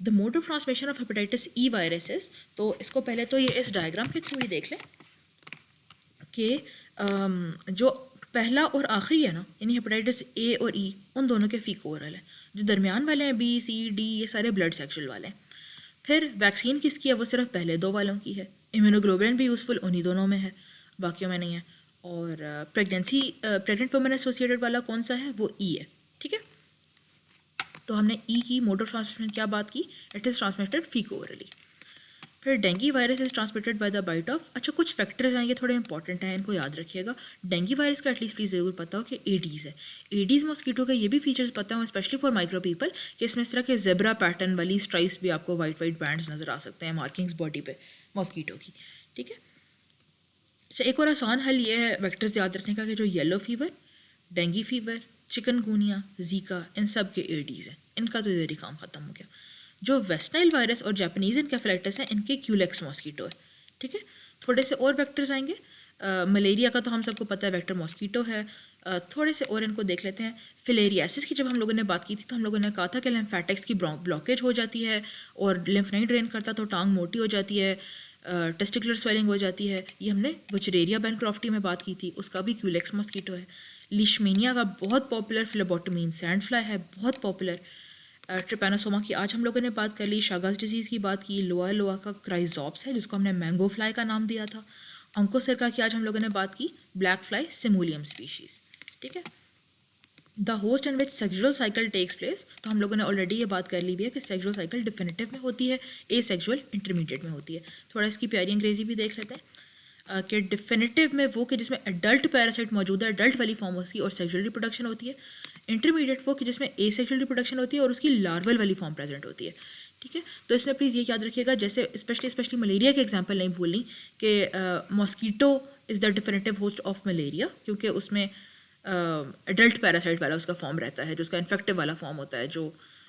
[SPEAKER 1] The mode of transmission of hepatitis E viruses, तो इसको पहले तो ये इस डायग्राम के थ्रू ही देख लें कि जो पहला और आखिरी है ना, यानी हेपेटाइटिस ए और ई, उन दोनों के फीको ओरल है। जो दरमियान वाले हैं बी सी डी, ये सारे ब्लड सेक्शुअल वाले हैं। फिर वैक्सीन किसकी है, वो सिर्फ पहले दो वालों की है। इम्यूनोग्लोबुलिन भी यूज़फुल उन्हीं दोनों में है, बाकियों में नहीं है। और प्रेग्नेंट वुमेन एसोसिएटेड वाला कौन सा है, वो ई है। ठीक है, तो हमने ई की मोड ऑफ ट्रांसमिशन क्या बात की, it is transmitted feco orally. फिर dengue virus is transmitted by the bite of, अच्छा कुछ फैक्टर्स हैं ये थोड़े इंपॉर्टेंट हैं, इनको याद रखिएगा। डेंगू वायरस का एटलीस्ट प्लीज़ ज़रूर पता हो कि एडीज़ है। एडीज़ मॉस्कीटो का ये भी फीचर्स पता हो, स्पेशली फॉर माइक्रो पीपल, कि इसमें इस तरह के जेब्रा पैटर्न वाली स्ट्राइप्स भी आपको वाइट वाइट बैंड्स नज़र आ सकते हैं, मार्किंग्स बॉडी पे मॉस्कीटो की। ठीक है, अच्छा एक और आसान हल ये है वेक्टर्स याद रखने का कि जो yellow fever, dengue fever, chikungunya, Zika, इन सब के एडीज़ हैं, इनका तो इधर ही काम ख़त्म हो गया। जो वेस्ट नाइल वायरस और जापानीज़ इनकेफेलाइटिस हैं, इनके क्यूलेक्स मॉस्कीटो है। ठीक है, थोड़े से और वेक्टर्स आएंगे। मलेरिया का तो हम सबको पता है वेक्टर मॉस्कीटो है। थोड़े से और इनको देख लेते हैं। फिलेरियासिस की जब हम लोगों ने बात की थी तो हम लोगों ने कहा था कि लिम्फेटिक्स की ब्लॉकेज हो जाती है और लिम्फ नहीं ड्रेन करता तो टांग मोटी हो जाती है, टेस्टिकुलर स्वेलिंग हो जाती है। ये हमने बुचरेरिया बैनक्रॉफ्टी में बात की थी, उसका भी क्यूलेक्स मॉस्कीटो है। लिशमेनिया का बहुत पॉपुलर फ्लेबोटोमीन सैंड फ्लाई है, बहुत पॉपुलर। ट्रिपैनोसोमा की आज हम लोगों ने बात कर ली, शागास डिजीज़ की बात की, लोआ लोआ का क्राइजॉप्स है जिसको हमने मैंगो फ्लाई का नाम दिया था। ऑन्कोसरका की आज हम लोगों ने बात की, ब्लैक फ्लाई सिमोलियम स्पीशीज़। ठीक है, the host in which sexual cycle takes place, तो हम लोगों ने ऑलरेडी ये बात कर ली भी है कि सेक्सुअल साइकिल डिफिनेटिव में होती है, ए सेक्सुअल इंटरमीडिएट में होती है। थोड़ा इसकी प्यारी अंग्रेजी भी देख लेते हैं कि डिफिनेटिव में वो कि जिसमें एडल्ट पैरासाइट मौजूद है, एडल्ट वाली फॉर्म उसकी और सेक्सुअल रिप्रोडक्शन होती है। इंटरमीडिएट वो कि जिसमें ए सेक्सुअल रिप्रोडक्शन होती है और उसकी लार्वल वाली फॉर्म प्रेजेंट होती है। ठीक है, तो इसमें प्लीज़ ये याद रखिएगा, जैसे स्पेशली मलेरिया के एग्जांपल नहीं भूलनी कि mosquito is the definitive host of malaria, क्योंकि उसमें एडल्ट पैरासाइट वाला उसका फॉर्म रहता है, जो उसका इन्फेक्टिव वाला फॉर्म होता है, जो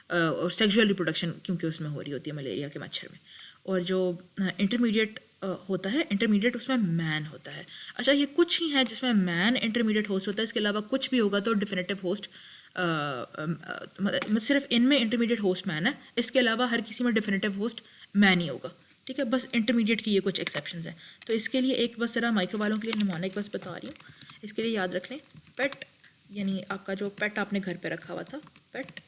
[SPEAKER 1] और सेक्सुअल रिप्रोडक्शन क्योंकि उसमें हो रही होती है मलेरिया के मच्छर में। और जो इंटरमीडिएट होता है, इंटरमीडिएट उसमें मैन होता है। अच्छा ये कुछ ही है जिसमें मैन इंटरमीडिएट होस्ट होता है, इसके अलावा कुछ भी होगा तो डिफिनेटिव होस्ट सिर्फ इनमें इंटरमीडिएट होस्ट मैन है, इसके अलावा हर किसी में डिफिनेटिव होस्ट मैन ही होगा। ठीक है, बस इंटरमीडिएट की ये कुछ एक्सेप्शंस हैं। तो इसके लिए एक बस ज़रा माइक्रो वालों के लिए नमूना एक बस बता रही हूँ, इसके लिए याद रख लें। पेट यानी आपका जो पेट आपने घर पे रखा हुआ था, पेट,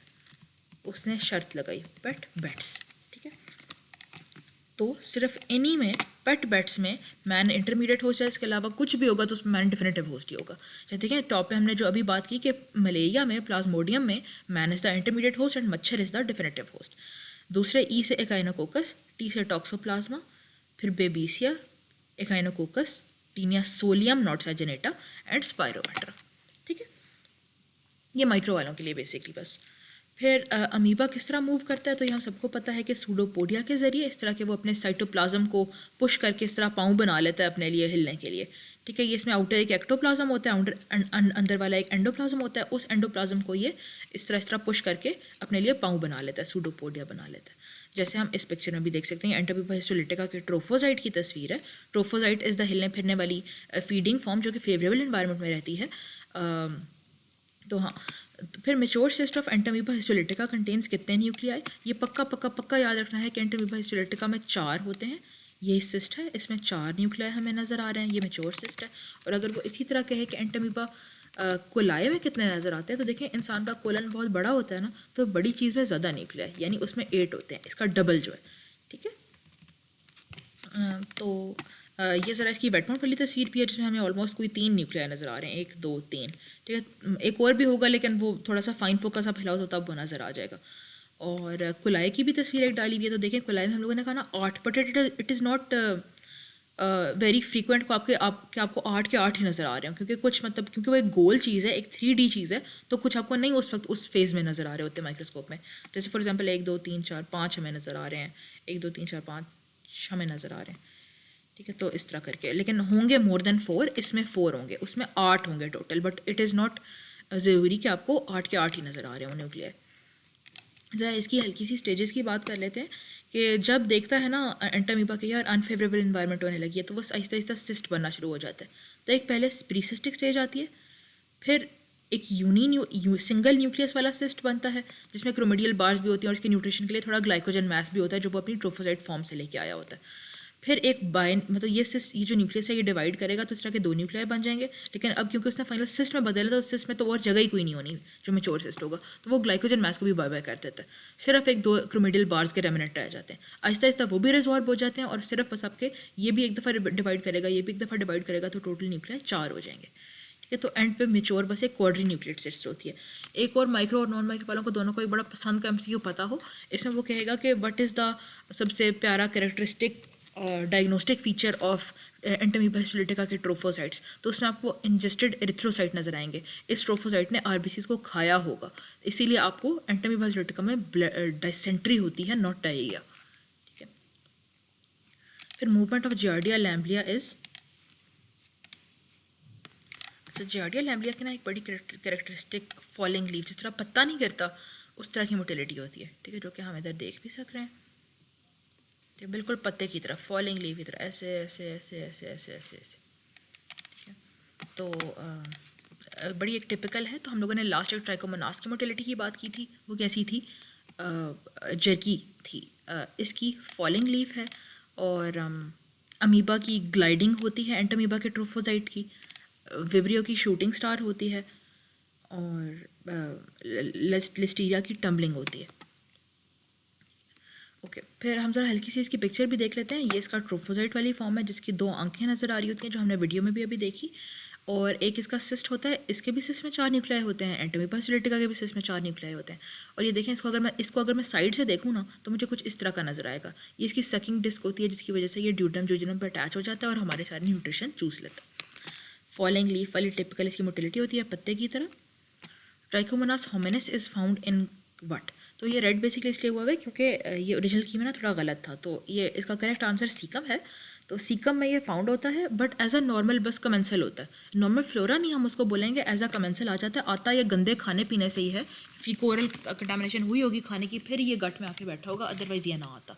[SPEAKER 1] उसने शर्त लगाई पेट बेट्स। ठीक है, तो सिर्फ इन्हीं में पेट बेट्स में मैन इंटरमीडिएट होस्ट है, इसके अलावा कुछ भी होगा तो उसमें मैन डिफिनेटिव होस्ट ही होगा। जैसे देखें टॉप पे हमने जो अभी बात की कि मलेरिया में प्लाज्मोडियम में man is the intermediate host and मच्छर इज़ द डिफिनेटिव होस्ट। दूसरे ई से एकाइनोकोकस, टी से टॉक्सोप्लाज्मा, फिर बेबीसिया, एकाइनोकोकस, टीनिया सोलियम नॉट सैजेनेटा एंड स्पाइरोमेट्रा। ठीक है, ये माइक्रो वालों के लिए बेसिकली बस। फिर अमीबा किस तरह मूव करता है, तो ये हम सबको पता है कि सूडोपोडिया के ज़रिए इस तरह के वो अपने साइटोप्लाज्म को पुश करके इस तरह पाँव बना लेता है अपने लिए हिलने के लिए। ठीक है, ये इसमें आउटर एक एक्टोप्लाज्म होता है, अंदर वाला एक एंडोप्लाज्म होता है, उस एंडोप्लाज्म को ये इस तरह पुश करके अपने लिए पाँव बना लेता है, सूडोपोडिया बना लेता है। जैसे हम इस पिक्चर में भी देख सकते हैं, एंटामीबा हिस्टोलिटिका के ट्रोफोजाइट की तस्वीर है। ट्रोफोजाइट इज़ द हिलने फिरने वाली फीडिंग फॉर्म जो कि फेवरेबल इन्वायरमेंट में रहती है। तो हाँ, तो फिर mature cyst of Entamoeba histolytica contains कितने न्यूक्लियाई, ये पक्का याद रखना है कि एंटामीबा हिस्टोलिटिका में 4 होते हैं। ये सिस्ट है, इसमें 4 न्यूक्लियाई हमें नज़र आ रहे हैं, ये मेच्योर सिस्ट है। और अगर वो इसी तरह कहे कि एंटामीबा कोलाए में कितने नज़र आते हैं, तो देखें इंसान का कोलन बहुत बड़ा होता है ना, तो बड़ी चीज़ में ज़्यादा न्यूक्लियाई, यानी उसमें 8 होते हैं, इसका डबल जो है। ठीक है, तो ये ज़रा इसकी वेटमाउंट वाली तस्वीर भी है जिसमें हमें ऑलमोस्ट कोई 3 न्यूक्लियाई नज़र आ रहे हैं, 1 2 3। ठीक है, एक और भी होगा लेकिन वो थोड़ा सा फाइन फोकस आप हिलाओ तो तब वो नज़र आ जाएगा। और कुलाई की भी तस्वीर एक डाली हुई है, तो देखें कुलाई में हम लोगों ने कहा ना 8, but it is not very frequent को आपको 8 के 8 ही नज़र आ रहे हैं, क्योंकि कुछ मतलब क्योंकि वो एक गोल चीज़ है, एक 3D चीज़ है, तो कुछ आपको नहीं उस वक्त उस फेज़ में नज़र आ रहे होते माइक्रोस्कोप में। जैसे फॉर एग्जांपल 1 2 3 4 5 हमें नज़र आ रहे हैं, 1 2 3 4 5 हमें नज़र आ रहे हैं। ठीक है, तो इस तरह करके, लेकिन होंगे मोर देन 4, इसमें 4 होंगे, उसमें 8 होंगे total, but it is not ज़रूरी कि आपको 8 के 8 ही नज़र आ रहे हो न्यूक्लियर। ज़रा इसकी हल्की सी स्टेजेस की बात कर लेते हैं कि जब देखता है ना एंटामीबा के यार अनफेवरेबल इन्वायरमेंट होने लगी है, तो वो आहिस्ता आहिस्ता सिस्ट बनना शुरू हो जाता है। तो एक पहले प्रीसिस्टिक स्टेज आती है, फिर एक सिंगल न्यूक्लियस वाला सिस्ट बनता है जिसमें क्रोमेडियल बार्स भी होती हैं और उसके न्यूट्रिशन के लिए थोड़ा ग्लाइकोजन मैस भी होता है जो वो अपनी ट्रोफोसाइट फॉर्म से लेके आया होता है। फिर एक मतलब ये जो न्यूक्लियस है ये डिवाइड करेगा तो इस तरह के 2 न्यूक्लियाई बन जाएंगे। लेकिन अब क्योंकि उसने फाइनल सिस्ट में बदला तो सिस्ट में तो और जगह ही कोई नहीं होनी जो मेच्योर सिस्ट होगा, तो वो ग्लाइकोजन मास को भी बाय बाय कर देता है। सिर्फ एक 2 क्रोमेडियल बार्स के रेमिनेंट रह जाते हैं। आहिस्ता आहिस्ता वो भी रिजॉल्व हो जाते हैं और सिर्फ बस आपके ये भी एक दफ़ा डिवाइड करेगा, ये भी एक दफ़ा डिवाइड करेगा, तो टोटल न्यूक्लियाई 4 हो जाएंगे। ठीक है, तो एंड पे मेच्योर बस एक क्वाड्री न्यूक्लियेट सिस्ट होती है। एक और माइक्रो और नॉन माइक्रो वालों को दोनों को एक बड़ा पसंद का एमसीक्यू पता हो, इसमें वो कहेगा कि व्हाट इज़ द सबसे प्यारा characteristic diagnostic feature of Entamoeba histolytica के ट्रोफोसाइट्स, तो उसमें आपको इंजेस्टेड एरिथ्रोसाइट नजर आएंगे। इस ट्रोफोसाइट ने आरबीसीज को खाया होगा, इसीलिए आपको एंटोमीबा हिस्टोलिटिका में डायसेंट्री होती है, नॉट डायरिया। ठीक है, फिर मूवमेंट ऑफ जियार्डिया लैम्बलिया इज, तो जियार्डिया लैम्बलिया की ना एक बड़ी कैरेक्टरिस्टिक फॉलिंग लीव, जिस तरह पत्ता नहीं गिरता उस तरह की मोटिलिटी होती है। ठीक है, जो कि हम इधर देख भी सक रहे हैं, बिल्कुल पत्ते की तरह, फॉलिंग लीव की तरह, ऐसे ऐसे ऐसे ऐसे ऐसे ऐसे ऐसे। ठीक है, तो बड़ी एक टिपिकल है। तो हम लोगों ने लास्ट एक ट्राइकोमोनास की मोटिलिटी की बात की थी, वो कैसी थी, जर्की थी। इसकी फॉलिंग लीव है और अमीबा की ग्लाइडिंग होती है, एंटोमीबा के ट्रोफोसाइट की, विब्रियो की शूटिंग स्टार होती है और लिस्टीरिया की टम्बलिंग होती है। ओके, फिर हम ज़रा हल्की सी इसकी पिक्चर भी देख लेते हैं। ये इसका ट्रोफोसाइट वाली फॉर्म है जिसकी 2 आंखें नज़र आ रही होती हैं, जो हमने वीडियो में भी अभी देखी, और एक इसका सिस्ट होता है, इसके भी सिस्ट में 4 न्यूक्लियाई होते हैं, एंटोमीबा हिस्टोलिटिका के भी सिस्ट में 4 न्यूक्लियाई होते हैं। और ये देखें, इसको अगर मैं साइड से देखूँ ना तो मुझे कुछ इस तरह का नज़र आएगा। ये इसकी सकिंग डिस्क होती है जिसकी वजह से ये ड्यूटम जूजिनम पर अटैच हो जाता है और हमारे सारे न्यूट्रिशन चूस लेता है। फॉलिंग लीफ वाली टिपिकल इसकी मोटिलिटी होती है पत्ते की तरह। Trichomonas hominis is found in what, तो ये रेड बेसिकली इसलिए हुआ है क्योंकि ये ओरिजिनल की में ना थोड़ा गलत था, तो ये इसका करेक्ट आंसर सीकम है। तो सीकम में ये फाउंड होता है, बट एज अ नॉर्मल बस कमेंसल होता है, नॉर्मल फ्लोरा नहीं हम उसको बोलेंगे, एज अ कमेंसल आ जाता है। आता ये गंदे खाने पीने से ही है, फीकोरल कंटामिनेशन हुई होगी खाने की, फिर ये गट में आके बैठा होगा, अदरवाइज़ ये ना आता।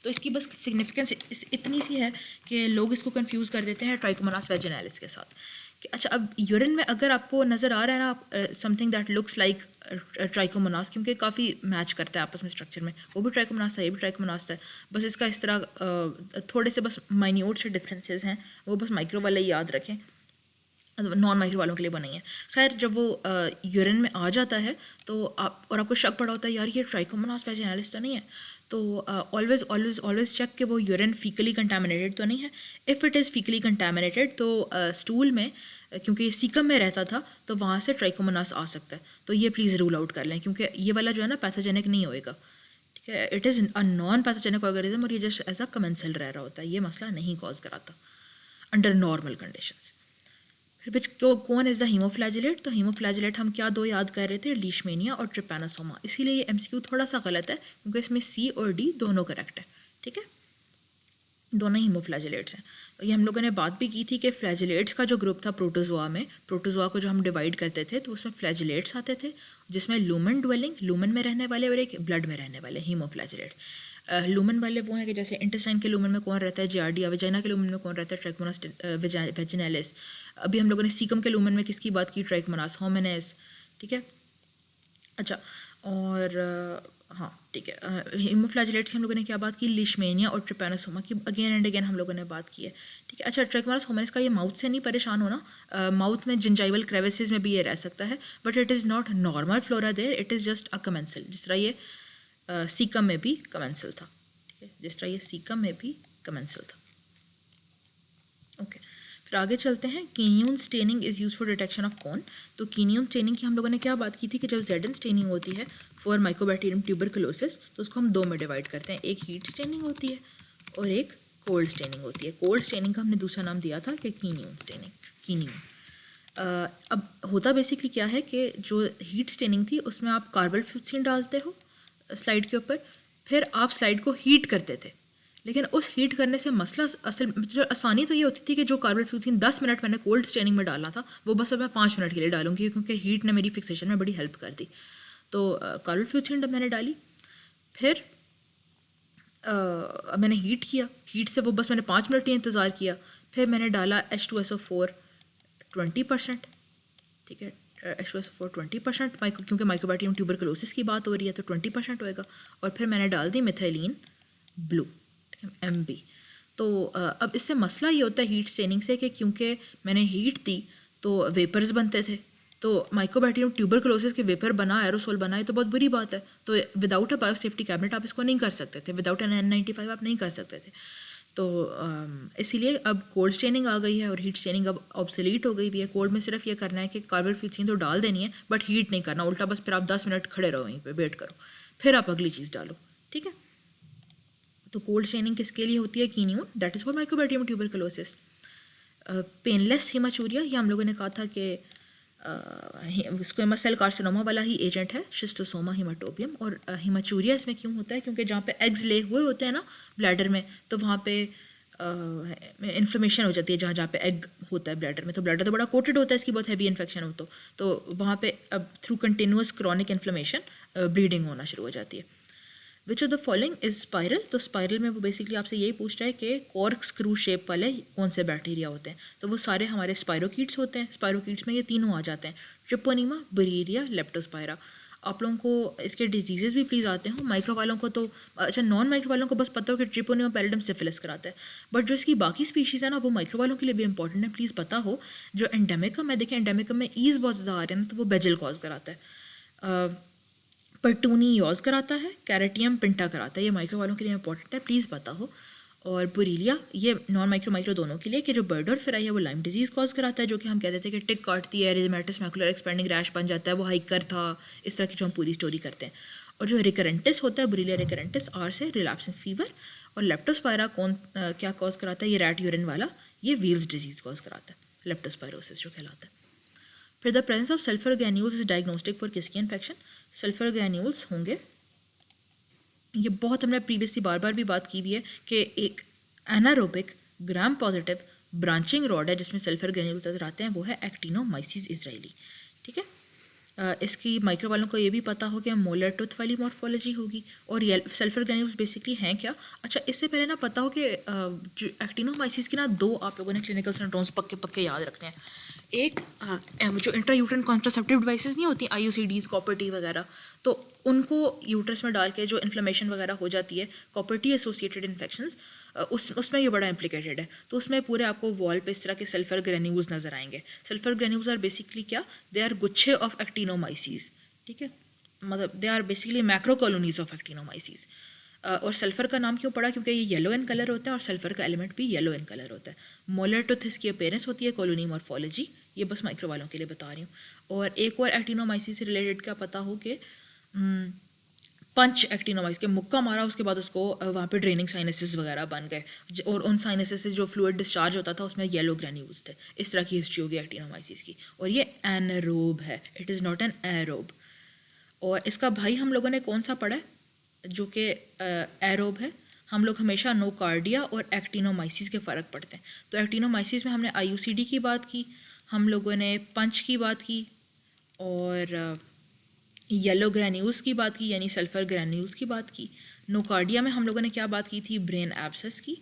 [SPEAKER 1] तो इसकी बस सिग्निफिकेंस इतनी सी है कि लोग इसको कंफ्यूज कर देते हैं ट्राइकोमोनास वेजिनालिस के साथ। कि अच्छा, अब यूरिन में अगर आपको नज़र आ रहा है ना something that looks like trichomonas, क्योंकि काफ़ी मैच करता है आपस में स्ट्रक्चर में, वो भी ट्राइकोमोनास था, ये भी ट्राइकोमोनास था, बस इसका इस तरह थोड़े से बस माइन्यूट से डिफरेंसेस हैं, वो बस माइक्रो वाले याद रखें, नॉन माइक्रो वालों के लिए बनाई है। खैर, जब वो यूरिन में आ जाता है तो आपको शक पड़ा होता है यार ये ट्राइकोमोनास वेजिनालिस तो नहीं है, तो ऑलवेज ऑलवेज ऑलवेज चेक कि वो यूरिन फीकली कंटामिनेटेड तो नहीं है। इफ़ इट इज़ फीकली कंटामिनेटेड तो स्टूल में, क्योंकि ये सीकम में रहता था तो वहाँ से ट्राइकोमोनास आ सकता है, तो ये प्लीज़ रूल आउट कर लें, क्योंकि ये वाला जो है ना पैथोजेनिक नहीं होएगा। ठीक है, it is a non pathogenic organism और ये जस्ट एज अ कमेंसल रह रहा होता है, ये मसला नहीं कॉज कराता अंडर नॉर्मल कंडीशंस। फिर कौन इज़ द हीमोफ्लैजिलेट, तो हीमोफ्लैजिलेट हम क्या 2 याद कर रहे थे, लीशमेनिया और ट्रिपैनोसोमा, इसीलिए ये एमसीक्यू थोड़ा सा गलत है क्योंकि इसमें सी और डी दोनों करेक्ट है। ठीक है, दोनों हीमोफ्लैजिलेट्स हैं। तो ये हम लोगों ने बात भी की थी कि फ्लैजिलेट्स का जो ग्रुप था प्रोटोजोआ में, प्रोटोजोआ को जो हम डिवाइड करते थे तो उसमें फ्लैजिलेट्स आते थे जिसमें लूमन ड्वेलिंग, लूमन में रहने वाले, और एक ब्लड में रहने वाले हीमोफ्लैजिलेट। लूमन वाले वो हैं कि जैसे इंटेस्टाइन के लूमन में कौन रहता है, जियार्डिया, वेजाइना के लूमन में कौन रहता है, ट्राइकोमोनास वेजिनालिस। अभी हम लोगों ने सीकम के लूमन में किसकी बात की, ट्राइकोमोनास होमिनिस। ठीक है, अच्छा, और हाँ ठीक है, हीमोफ्लैजिलेट्स की हम लोगों ने क्या बात की, लीशमेनिया और ट्रिपैनोसोमा की अगेन एंड अगेन हम लोगों ने बात की है। ठीक है, अच्छा, ट्राइकोमोनास होमिनिस का ये माउथ से नहीं परेशान होना, माउथ में जिंजाइवल क्रेविसेस में भी ये रह सकता है, but it is not normal flora there, it is just a commensal, जिस तरह ये सीकम में भी कमेंसल था। ठीक है, जिस तरह ये सीकम में भी कमेंसल था। ओके, फिर आगे चलते हैं। Kinyoun staining is use for detection of कॉन। तो कीनियन स्टेनिंग की हम लोगों ने क्या बात की थी कि जब जेडन स्टेनिंग होती है फॉर माइकोबैक्टीरियम ट्यूबरकुलोसिस तो उसको हम 2 में डिवाइड करते हैं, एक हीट स्टेनिंग होती है और एक कोल्ड स्टेनिंग होती है। कोल्ड स्टेनिंग का हमने दूसरा नाम दिया था कि कीनियन स्टेनिंग, कीनियन। अब होता बेसिकली क्या है कि जो हीट स्टेनिंग थी उसमें आप कार्बल फ्यूसिन डालते हो स्लाइड के ऊपर, फिर आप स्लाइड को हीट करते थे, लेकिन उस हीट करने से मसला असल जो आसानी तो ये होती थी कि जो कार्बल फ्यूसिन 10 मिनट मैंने कोल्ड स्टेनिंग में डाला था वो बस अब मैं 5 मिनट के लिए डालूंगी क्योंकि हीट ने मेरी फिक्सेशन में बड़ी हेल्प कर दी। तो कार्बल फ्यूसिन मैंने डाली, फिर मैंने हीट किया, हीट से वो बस मैंने 5 मिनट ही इंतज़ार किया, फिर मैंने डाला H2SO4 20%। ठीक है, H2SO4 20%, क्योंकि माइकोबैक्टीरियम ट्यूबरकुलोसिस की बात हो रही है तो 20% होएगा, और फिर मैंने डाल दी मिथाइलिन ब्लू, ठीक है, MB। तो अब इससे मसला ये होता है हीट स्टेनिंग से कि क्योंकि मैंने हीट दी तो वेपर्स बनते थे, तो माइकोबैक्टीरियम ट्यूबरकुलोसिस के वेपर बना, एरोसोल बना, ये तो बहुत बुरी बात है। तो without a bio safety cabinet आप इसको नहीं कर सकते थे, विदाउट एन N95 आप नहीं कर सकते थे। तो इसीलिए अब कोल्ड स्टेनिंग आ गई है और हीट स्टेनिंग अब ऑब्सोलीट हो गई हुई है। कोल्ड में सिर्फ ये करना है कि कार्बोफिलिन तो डाल देनी है, बट हीट नहीं करना, उल्टा बस फिर आप 10 मिनट खड़े रहो वहीं पे, वेट करो, फिर आप अगली चीज़ डालो, ठीक है। तो कोल्ड स्टेनिंग किसके लिए होती है? Kinyoun, that is for Mycobacterium tuberculosis. Painless haematuria, ये हम लोगों ने कहा था कि स्क्वेमस सेल कार्सिनोमा वाला ही एजेंट है, शिस्टोसोमा हिमाटोबियम। और हिमाचूरिया इसमें क्यों होता है? क्योंकि जहाँ पे एग्स ले हुए होते हैं ना ब्लैडर में, तो वहाँ पे इन्फ्लेमेशन हो जाती है जहाँ जहाँ पे एग होता है ब्लैडर में। तो ब्लैडर तो बड़ा कोटेड होता है, इसकी बहुत हैवी इन्फेक्शन हो तो वहाँ पे अब through continuous chronic inflammation bleeding होना शुरू हो जाती है। Which of the following is spiral? तो स्पायरल में वो बेसिकली आपसे यही पूछ रहा है कि कॉर्क स्क्रू शेप वाले कौन से बैक्टीरिया होते हैं। तो वो सारे हमारे स्पायरोकीट्स होते हैं। स्पायरोकीट्स में ये तीनों आ जाते हैं, ट्रिपोनीमा, बुरीरिया, लेप्टोस्पायरा। आप लोगों को इसके डिजीजेज भी प्लीज़ आते हो। माइक्रो वालों को तो अच्छा, नॉन माइक्रो वालों को बस पता हो कि ट्रिपोनीमा पैलिडम सिफिलिस कराता है, बट जो इसकी बाकी स्पीशीज़ है ना वो माइक्रो वालों के लिए भी इंपॉर्टेंट है, प्लीज़ पता हो। जो एंडेमिकम है, देखें एंडेमिकम में ईज बहुत ज़्यादा आ रहे हैं ना, तो वो बेजल कॉज कराता है। पर्टूनी यॉज कराता है, कैरेटियम पिंटा कराता है, ये माइक्रो वालों के लिए इंपॉर्टेंट है, प्लीज़ पता हो। और बुरीलिया ये नॉन माइक्रो माइक्रो दोनों के लिए कि जो बर्ड और फिराई है वो लाइम डिजीज़ कॉज कराता है, जो कि हम कहते थे कि टिक काटती है, एरिथेमेटस मैकुलर एक्सपेंडिंग रैश बन जाता है, वो हाइकर था, इस तरह की जो हम पूरी स्टोरी करते हैं। और जो रिकरेंटिस होता है, बुरीलिया रिकरेंटिस, आर से रिलैप्सिंग फीवर। और लेप्टोस्पायरा क्या कॉज कराता है? ये रैट यूरिन वाला, ये व्हील्स डिजीज़ कॉज कराता है, लेप्टोस्पायरोसिस जो कहलाता है। फिर the presence of sulphur granules is diagnostic for किसकी इन्फेक्शन? सल्फर ग्रैन्यूल्स होंगे, ये बहुत हमने प्रीवियसली बार बार भी बात की हुई है कि एक anaerobic gram positive branching rod है जिसमें सल्फर ग्रैन्यूल्स नजर आते हैं, वो है एक्टिनोमाइसीस इजराइली, ठीक है। इसकी माइक्रो वालों को ये भी पता हो कि मोलर टूथ वाली मॉर्फोलॉजी होगी। और ये सल्फर ग्रैन्यूल्स बेसिकली हैं क्या? अच्छा, इससे पहले ना पता हो कि जो एक्टिनोमाइसिस की ना दो आप लोगों ने क्लिनिकल सिंड्रोम्स पक्के पक्के याद रखने हैं। एक जो इंट्रायूट्राइन कॉन्ट्रासेप्टिव डिवाइसेस नहीं होती, IUCDs, कॉपर टी वगैरह, तो उनको यूट्रस में डाल के जो इन्फ्लेमेशन वगैरह हो जाती है, कॉपर टी एसोसिएटेड इन्फेक्शंस, उसमें ये बड़ा इम्प्लिकेटेड है। तो उसमें पूरे आपको वॉल पे इस तरह के सल्फर ग्रैन्यूल्स नजर आएंगे। सल्फर ग्रैन्यूल्स आर बेसिकली क्या? दे आर गुच्छे ऑफ एक्टिनोमाइसीस, ठीक है, मतलब they are basically macro colonies of Actinomyces. और सल्फर का नाम क्यों पड़ा? क्योंकि ये येलो इन कलर होता है और सल्फर का एलिमेंट भी येलो इन कलर होता है। मोलर टूथ इसकी अपेयरेंस होती है, कॉलोनी मॉर्फोलॉजी, ये बस माइक्रो वालों के लिए बता रही हूँ। और एक और एक्टिनोमाइसिस से रिलेटेड क्या पता हो कि पंच एक्टिनोमाइस के मुक्का मारा, उसके बाद उसको वहाँ पे ड्रेनिंग साइनसेस वगैरह बन गए, और उन साइनसेस से जो फ्लूइड डिस्चार्ज होता था उसमें येलो ग्रैन्यूल्स थे। इस तरह की हिस्ट्री होगी एक्टिनोमाइसिस की। और ये एनारोब है, it is not an aerobe. और इसका भाई हम लोगों ने कौन सा पढ़ा है जो कि एरोब है? हम लोग हमेशा नोकार्डिया और एक्टिनोमाइसिस के फ़र्क पढ़ते हैं। तो एक्टिनोमाइसिस में हमने IUCD की बात की, हम लोगों ने पंच की बात की, और येलो ग्रैन्यूल्स की बात की, यानी सल्फर ग्रैन्यूल्स की बात की। नोकार्डिया में हम लोगों ने क्या बात की थी? ब्रेन एब्सेस की,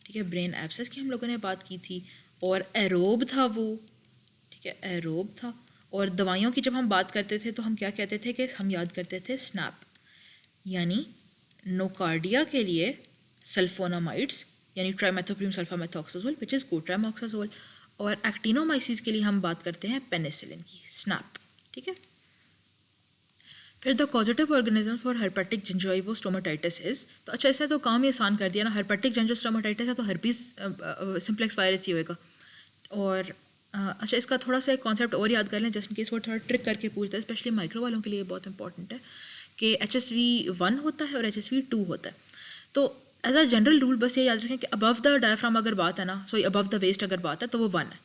[SPEAKER 1] ठीक है, ब्रेन एब्सेस की हम लोगों ने बात की थी। और एरोब था वो, ठीक है, एरोब था। और दवाइयों की जब हम बात करते थे तो हम क्या कहते थे कि हम याद करते थे स्नैप, यानी नोकार्डिया के लिए सल्फोनामाइड्स यानी ट्राइमेथोप्रिम सल्फामेथोक्साजोल विच इज़ कोट्रामोक्साजोल, और एक्टिनोमाइसिस के लिए हम बात करते हैं पेनिसिलिन की, स्नैप, ठीक है। फिर the causative organism for herpetic gingivostomatitis is, तो अच्छा इसने तो काम ही आसान कर दिया ना, हर्पेटिक जिंजोस्टोमेटाइटिस है तो हर्पीस सिंप्लेक्स वायरस ही होएगा। और अच्छा, इसका थोड़ा सा एक कॉन्सेप्ट और याद कर लें जस्ट इन केस वो थोड़ा ट्रिक करके पूछता है, स्पेशली माइक्रो वालों के लिए बहुत इंपॉर्टेंट है कि HSV1 होता है और HSV2 होता है। तो एज अ जनरल रूल बस ये याद रखें कि अबव द डायफ्राम अगर बात है ना, सॉरी अबव द वेस्ट अगर बात है तो वो 1 है,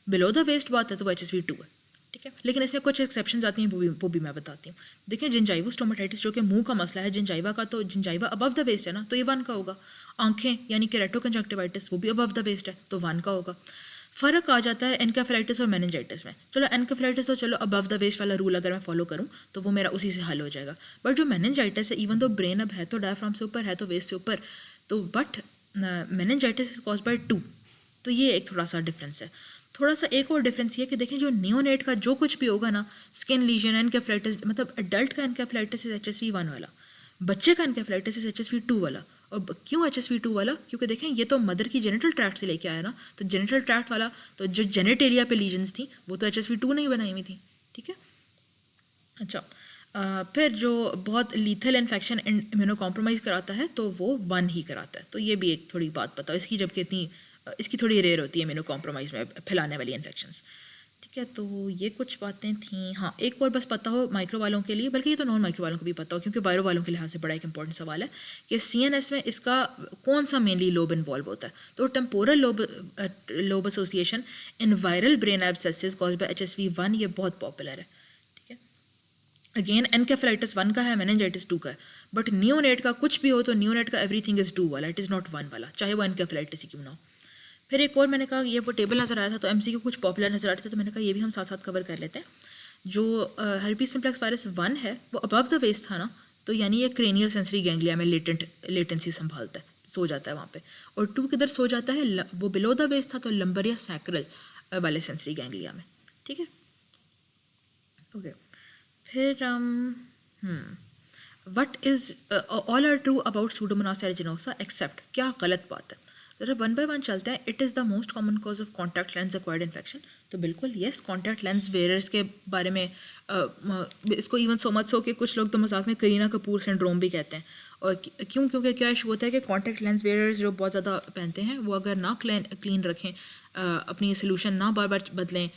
[SPEAKER 1] बिलो द वेस्ट बात है तो वो HSV2 है, ठीक है। लेकिन इसमें कुछ एक्सेप्शंस आती हैं, वो भी मैं बताती हूँ। देखिए जिंजाइवोस्टोमेटाइटिस जो कि मुंह का मसला है जिंजाइवा का, तो जिंजाइवा अबव द वेस्ट है ना, तो ये 1 का होगा। आंखें यानी केरेटोकंजक्टिवाइटिस वो भी अबव द वेस्ट है तो 1 का होगा। फ़र्क आ जाता है एनकेफेलाइटिस और मेनिंजाइटिस में। चलो एनकेफेलाइटिस तो चलो अबव द वेस्ट वाला रूल अगर मैं फॉलो करूँ तो वो मेरा उसी से हल हो जाएगा, बट जो मेनिंजाइटिस है इवन तो ब्रेन अब है तो डायफ्राम से ऊपर है तो वेस्ट से ऊपर, तो but meningitis is cause bye 2, तो ये एक थोड़ा सा डिफरेंस है। थोड़ा सा एक और डिफरेंस ये कि देखें जो नियोनेट का जो कुछ भी होगा ना, स्किन लीजन, एनकेफेलाइटिस, मतलब एडल्ट का एनकेफेलाइटिस इज HSV1 वाला, बच्चे का एनकेफेलाइटिस इज HSV2 वाला, और क्यों HSV2 वाला? क्योंकि देखें ये तो मदर की जेनिटल ट्रैक्ट से लेके आया ना, तो जेनिटल ट्रैक्ट वाला तो जो जेनेटेलिया पे लीजन्स थी वो तो HSV2 नहीं बनाई हुई थी, ठीक है। अच्छा, फिर जो बहुत लीथल इन्फेक्शन इम्यूनो कॉम्प्रोमाइज़ कराता है तो वो 1 ही कराता है, तो ये भी एक थोड़ी बात बताओ इसकी, जबकि इतनी इसकी थोड़ी रेयर होती है इम्यूनो कॉम्प्रोमाइज़ में फैलाने वाली इन्फेक्शंस, ठीक है। तो ये कुछ बातें थी। हाँ, एक और बस पता हो माइक्रो वालों के लिए, बल्कि ये तो नॉन माइक्रो वालों को भी पता हो क्योंकि बायो वालों के लिहाज से बड़ा एक इंपॉर्टेंट सवाल है कि CNS में इसका कौन सा मेनली लोब इन्वॉल्व होता है। तो temporal lobe association in viral brain abscesses caused by HSV1 ये बहुत पॉपुलर है, ठीक है। अगेन एनकेफेलाइटिस 1 का है, मेनिंजाइटिस 2 का है, बट नियोनेट का कुछ भी हो तो नियोनेट का एवरीथिंग इज़ 2 वाला, इट इज़ नॉट 1 वाला, चाहे वो एनकेफेलाइटिस ही क्यों ना हो। फिर एक और मैंने कहा ये वो टेबल नज़र आया था तो MCQ कुछ पॉपुलर नज़र आ रहे थे, तो मैंने कहा ये भी हम साथ साथ कवर कर लेते हैं। जो herpes सिम्प्लेक्स वायरस 1 है वो अबव द वेस्ट था ना, तो यानी ये क्रेनियल सेंसरी गैंग्लिया में लेटेंसी संभालता है, सो जाता है वहाँ पे। और 2 किधर सो जाता है, वो बिलो द वेस्ट था तो लंबर या सैक्रल वाले सेंसरी गैंग्लिया में, ठीक है। ओके, फिर what is all are true about Pseudomonas aeruginosa except, क्या गलत बात है। ज़रा 1 बाय 1 चलते हैं। It is the most common cause of contact lens acquired infection, तो बिल्कुल येस, कॉन्टैक्ट लेंस वेयरर्स के बारे में इसको इवन सो मच सो कि कुछ लोग तो मजाक में करीना कपूर सिंड्रोम भी कहते हैं। और क्यों? क्योंकि क्या इशू होता है कि कॉन्टैक्ट लेंस वेयरर्स जो बहुत ज़्यादा पहनते हैं वो अगर ना क्लीन रखें, अपनी सोल्यूशन ना बार बार बदलें,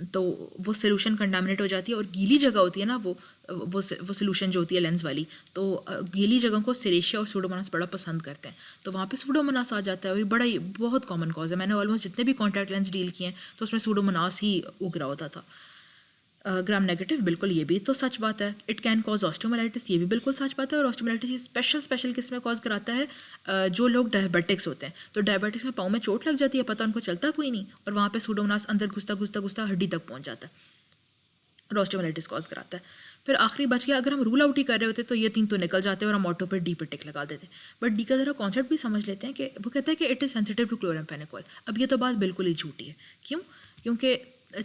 [SPEAKER 1] तो वो सोल्यूशन कंटामिनेट हो जाती है, और गीली जगह होती है ना वो सोल्यूशन जो होती है लेंस वाली, तो गीली जगह को सेरेशिया और सूडोमोनास बड़ा पसंद करते हैं, तो वहाँ पे सूडोमोनास आ जाता है। और ये बड़ा ही बहुत कॉमन कॉज है, मैंने ऑलमोस्ट जितने भी कॉन्टैक्ट लेंस डील किए हैं तो उसमें सूडोमोनास ही उग रहा होता था। ग्राम नेगेटिव, बिल्कुल ये भी तो सच बात है। इट कैन कॉज ऑस्टियोमाइलाइटिस, ये भी बिल्कुल सच बात है। और ऑस्टियोमाइलाइटिस ये स्पेशल किस में कॉज कराता है, जो लोग डायबिटिक्स होते हैं, तो डायबिटिक्स में पाँव में चोट लग जाती है, पता उनको चलता कोई नहीं, और वहाँ पे सूडोमोनास अंदर घुसता हड्डी तक पहुँच जाता है और ऑस्टियोमाइलाइटिस कॉज कराता है। फिर आखिरी बच गया, अगर हम रूल आउट ही कर रहे होते तो ये 3 तो निकल जाते और हम ऑटो पर डी पे टिक लगा देते। बट डी का ज़रा कॉन्सेप्ट भी समझ लेते हैं कि वो कहता है कि it is sensitive to chloramphenicol. अब ये तो बात बिल्कुल ही झूठी है। क्यों? क्योंकि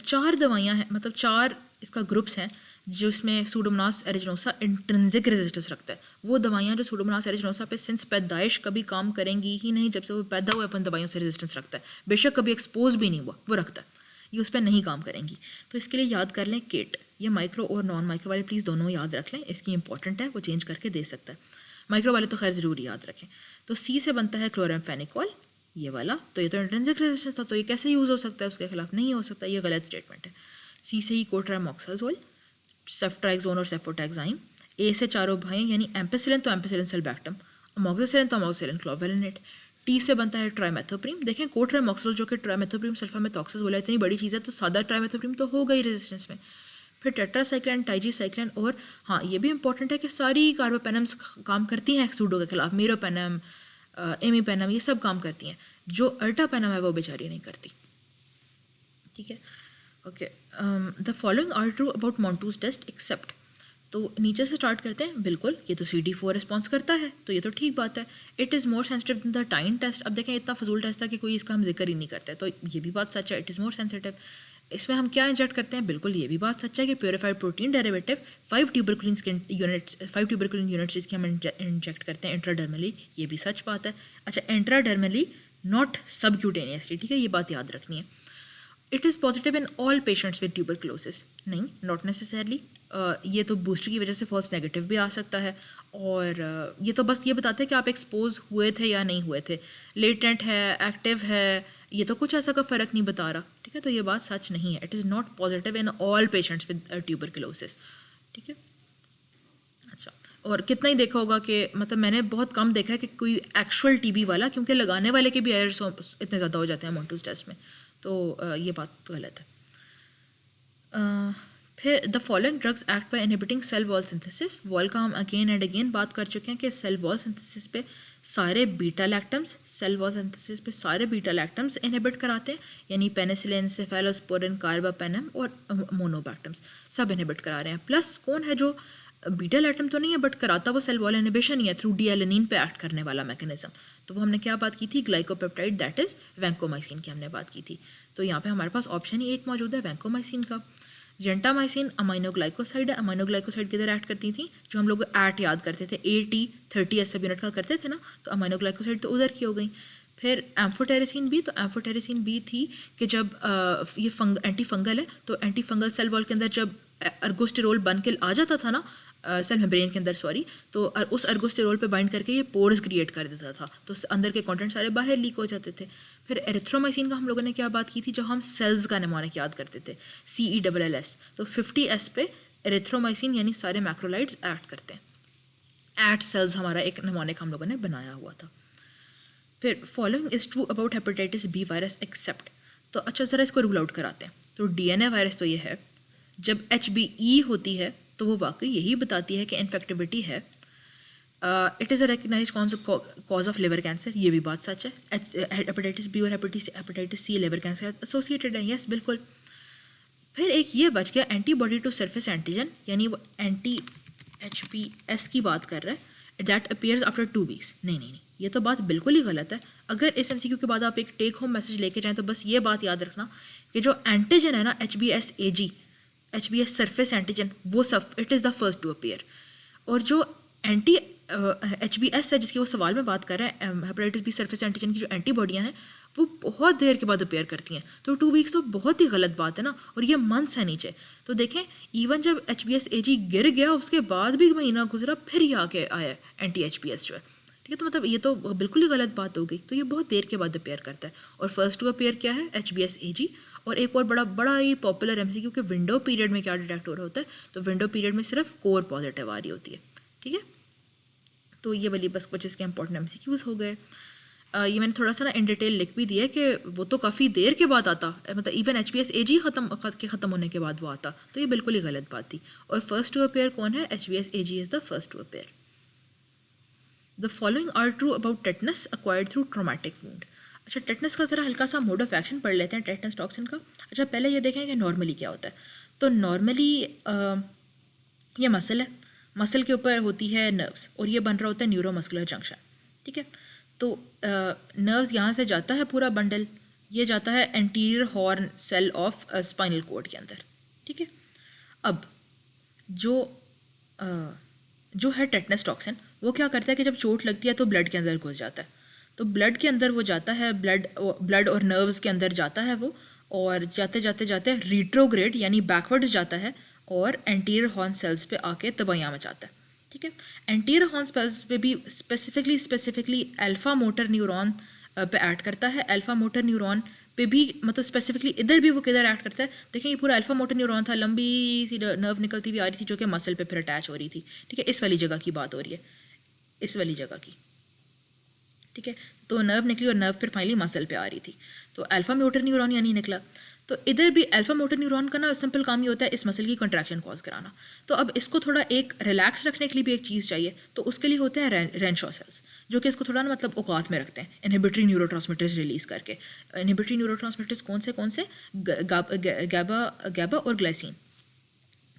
[SPEAKER 1] 4 दवाइयाँ हैं, मतलब 4 इसका ग्रुप्स हैं जिसमें सूडोमोनास एरिजिनोसा इंट्रिंसिक रेजिस्टेंस रखता है। वो दवाइयाँ जो सूडोमोनास एरिजिनोसा पे सिंस पैदाइश कभी काम करेंगी ही नहीं, जब से वो पैदा हुए अपन दवाइयों से रेजिस्टेंस रखता है, बेशक कभी एक्सपोज भी नहीं हुआ, वो रखता है, ये उस पर नहीं काम करेंगी। तो इसके लिए याद कर लें केट, ये माइक्रो और नॉन माइक्रो वाले प्लीज़ दोनों याद रख लें, इसकी इंपॉर्टेंट है, वो चेंज करके दे सकता है। माइक्रो वाले तो खैर ज़रूर याद रखें। तो सी से बनता है क्लोराम्फेनिकोल, ये वाला, तो ये तो इंट्रिंसिक रेजिस्टेंस था, तो ये कैसे यूज़ हो सकता है, उसके खिलाफ नहीं हो सकता, ये गलत स्टेटमेंट है। सी से ही कोट्रामोक्साजोल, सेफ्ट्राइक्सोन और सेफोटैक्साइम। ए से चारों भाई यानी एम्पेसिलिन तो एम्पेसिलिन सल्बैक्टम, अमोक्सिसिलिन तो अमोक्सिसिलिन क्लोवेलिनेट। टी से बनता है ट्राइमेथोप्रीम, देखें कोट्रामोक्सोल जो कि ट्राइमेथोप्रीम सल्फामेथॉक्साजोल इतनी बड़ी चीज़ है, तो सादा ट्राइमेथोप्रीम तो हो गई रेजिस्टेंस में। फिर टेट्रासाइक्लिन, टाइजीसाइक्लिन, और हाँ ये भी इंपॉर्टेंट है कि सारी कार्बोपेनम्स काम करती हैं सूडो के खिलाफ, मीरोपेनम, एमीपेनम, ये सब काम करती हैं, जो अर्टापेनम है वो बेचारी नहीं करती, ठीक है। Okay, the following are true about Mantoux test except, तो नीचे से स्टार्ट करते हैं। बिल्कुल ये तो CD4 रिस्पॉन्स करता है, तो ये तो ठीक बात है। It is more sensitive than the tine test, अब देखें इतना फजूल टेस्ट था कि कोई इसका हम जिक्र ही नहीं करते, तो ये भी बात सच है, इट इज़ मोर सेंसिटिव। इसमें हम क्या इंजेक्ट करते हैं, बिल्कुल ये भी बात सच है कि purified protein derivative 5 tuberculin units जिसकी हम इंजेक्ट करते हैं इंट्राडर्मली, ये भी सच बात है। अच्छा, इंट्राडर्मली नॉट सबक्यूटेनियसली, ठीक है, ये बात याद रखनी है। It is positive in all patients with tuberculosis, नहीं, नॉट नेसेसरली। ये तो बूस्टर की वजह से फॉल्स नेगेटिव भी आ सकता है, और ये तो बस ये बताते हैं कि आप एक्सपोज हुए थे या नहीं हुए थे, लेटेंट है, एक्टिव है, ये तो कुछ ऐसा का फ़र्क नहीं बता रहा, ठीक है, तो ये बात सच नहीं है। It is not positive in all patients with tuberculosis, ठीक है। अच्छा, और कितना ही देखा होगा कि मतलब मैंने बहुत कम देखा है कि कोई एक्चुअल TB वाला, क्योंकि लगाने वाले के भी एरर्स इतने ज़्यादा हो जाते हैं मॉन्टूज टेस्ट में, तो ये बात गलत है। फिर the following drugs act by inhibiting cell wall synthesis, wall का हम अगेन एंड अगेन बात कर चुके हैं कि सेल वॉल सिंथेसिस पे सारे beta lactams, cell wall synthesis पे सारे बीटा लैक्टम्स इनहिबिट कराते हैं, यानी पेनिसिलिन, सेफेलोस्पोरिन, कार्बापेनम और मोनोबैक्टम्स सब इनहिबिट करा रहे हैं। प्लस कौन है जो बीटा लैक्टम तो नहीं है, बट कराता वो सेल वॉल इनहिबिशन ही है थ्रू डिएलेनिन पे एक्ट करने वाला मैकेनिज्म। तो वो हमने क्या बात की थी, ग्लाइकोपेप्टाइड, दैट इज़ वैंकोमाइसिन की हमने बात की थी। तो यहाँ पे हमारे पास ऑप्शन ही एक मौजूद है वैंकोमाइसिन का। जेंटामाइसिन अमाइनोग्लाइकोसाइड है, अमाइनोग्लाइकोसाइड किधर ऐड करती थी, जो हम लोग ऐट याद करते थे AT30 सब यूनिट का करते थे ना, तो अमाइनोग्लाइकोसाइड तो उधर की हो गई। फिर एम्फोटेरिसिन बी, तो एम्फोटेरिसिन बी थी कि जब ये एंटी फंगल है, तो एंटी फंगल सेल वॉल के अंदर जब अर्गोस्टेरोल बन के आ जाता था ना सेल मेम्ब्रेन के अंदर सॉरी, तो उस अर्गोस्टेरोल पे बाइंड करके ये पोर्स क्रिएट कर देता था, तो अंदर के कंटेंट सारे बाहर लीक हो जाते थे। फिर एरिथ्रोमाइसिन का हम लोगों ने क्या बात की थी, जब हम सेल्स का निमोनिक याद करते थे CELLS, तो 50S पे एरिथ्रोमाइसिन यानी सारे मैक्रोलाइड्स ऐड करते हैं। एट सेल्स हमारा एक निमोनिक हम लोगों ने बनाया हुआ था। फिर following is true about hepatitis B virus except, तो अच्छा ज़रा इसको रूल आउट कराते हैं। तो DNA वायरस तो ये है, जब HBE होती है तो वो वाकई यही बताती है कि इन्फेक्टिविटी है। It is a recognize cause of liver cancer, ये भी बात सच है। हेपेटाइटिस बी और hepatitis C liver cancer associated है, यस बिल्कुल। फिर एक ये बच गया एंटीबॉडी टू सरफेस एंटीजन, यानी वो anti-HBs की बात कर रहा है, दैट अपीयर्स आफ्टर 2 वीक्स। नहीं, ये तो बात बिल्कुल ही गलत है। अगर इस MCQ के बाद आप एक टेक होम मैसेज लेके जाएँ तो बस ये बात याद रखना कि जो एंटीजन है ना HBS सरफेस एंटीजन, वो सब it is the first to appear. और जो एंटी HBS है जिसकी वो सवाल में बात कर रहे हैं, हेपेटाइटिस बी सरफेस एंटीजन की जो एंटीबॉडियाँ हैं वो बहुत देर के बाद अपीयर करती हैं, तो 2 वीक्स तो बहुत ही गलत बात है ना, और ये मंथ्स है नीचे। तो देखें इवन जब HBsAg गिर गया उसके बाद भी महीना गुजरा फिर ये आके आया anti-HBs जो है, ठीक है। तो मतलब ये तो बिल्कुल ही गलत बात हो गई, तो ये बहुत देर के बाद अपीयर करता है। और फर्स्ट टू अपीयर क्या है, HBsAg। और एक और बड़ा ही पॉपुलर MCQ कि विंडो पीरियड में क्या डिटेक्ट हो रहा होता है, तो विंडो पीरियड में सिर्फ कोर पॉजिटिव आ रही होती है, ठीक है। तो ये वाली बस कुछ इसके इंपॉर्टेंट MCQs हो गए। ये मैंने थोड़ा सा ना इन डिटेल लिख भी दिया है कि वो तो काफ़ी देर के बाद आता, मतलब इवन HBsAg ख़त्म होने के बाद वो आता, तो ये बिल्कुल ही गलत बात थी। और फर्स्ट टू अपीयर कौन है, HBsAg is the first to appear. The following are true about tetanus acquired through traumatic wound. अच्छा, टेटनस का ज़रा हल्का सा मोड ऑफ एक्शन पढ़ लेते हैं टेटनस टॉक्सिन का। अच्छा, पहले ये देखें कि नॉर्मली क्या होता है। तो नॉर्मली ये मसल है, मसल के ऊपर होती है नर्व्स, और ये बन रहा होता है न्यूरोमस्कुलर जंक्शन, ठीक है। तो नर्व्स यहाँ से जाता है पूरा बंडल, ये जाता है anterior horn cell of spinal cord के अंदर, ठीक है। अब जो है टेटनस टॉक्सिन, वो क्या करता है कि जब चोट लगती है तो ब्लड के अंदर घुस जाता है, तो ब्लड के अंदर वो जाता है, ब्लड और नर्व्स के अंदर जाता है वो, और जाते जाते जाते रिट्रोग्रेड यानी बैकवर्ड्स जाता है और एंटीरियर हॉर्न सेल्स पे आके तबाहियाँ मचाता है, ठीक है। एंटीरियर हॉर्न सेल्स पे भी स्पेसिफिकली अल्फा मोटर न्यूरॉन पे ऐड करता है। अल्फा मोटर न्यूरॉन पे भी मतलब स्पेसिफिकली इधर भी वो किधर ऐड करता है, देखें ये पूरा अल्फा मोटर न्यूरॉन था, लंबी सी नर्व निकलती हुई आ रही थी जो कि मसल पे फिर अटैच हो रही थी, ठीक है। इस वाली जगह की बात हो रही है, इस वाली जगह की, ठीक है। तो नर्व निकली और नर्व फिर फाइनली मसल पे आ रही थी, तो अल्फा मोटर न्यूरॉन यानी निकला। तो इधर भी अल्फा मोटर न्यूरॉन का ना सिंपल काम ही होता है इस मसल की कंट्रैक्शन कॉज कराना। तो अब इसको थोड़ा एक रिलैक्स रखने के लिए भी एक चीज़ चाहिए, तो उसके लिए होते हैं रेंशॉ सेल्स, जो कि इसको थोड़ा ना मतलब औकात में रखते हैं, इनहिबिटरी न्यूरोट्रांसमीटर्स रिलीज़ करके। इनहिबिटरी न्यूरोट्रांसमीटर्स कौन से गैबा और ग्लाइसिन,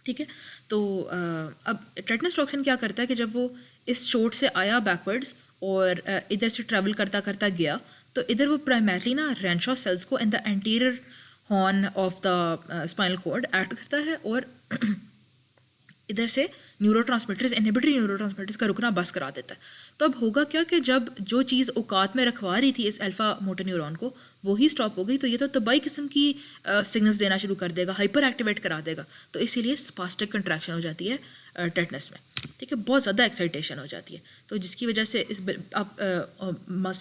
[SPEAKER 1] ठीक है। तो अब टेटनस टॉक्सिन क्या करता है कि जब वो इस चोट से आया बैकवर्ड्स और इधर से ट्रैवल करता करता गया, तो इधर वो प्राइमरली ना रेंशॉ सेल्स को in the anterior horn of the spinal cord add करता है, और इधर से न्यूरोट्रांसमीटर्स, इनहिबिटरी न्यूरोट्रांसमीटर्स का रुकना बस करा देता है। तो अब होगा क्या कि जब जो चीज़ औकात में रखवा रही थी इस अल्फा मोटर न्यूरॉन को, वो ही स्टॉप हो गई, तो ये तो तबाही किस्म की सिग्नल्स देना शुरू कर देगा, हाइपर एक्टिवेट करा देगा, तो इसीलिए स्पास्टिक कंट्रैक्शन हो जाती है टेटनस में, ठीक है। बहुत ज़्यादा एक्साइटेशन हो जाती है, तो जिसकी वजह से इस आप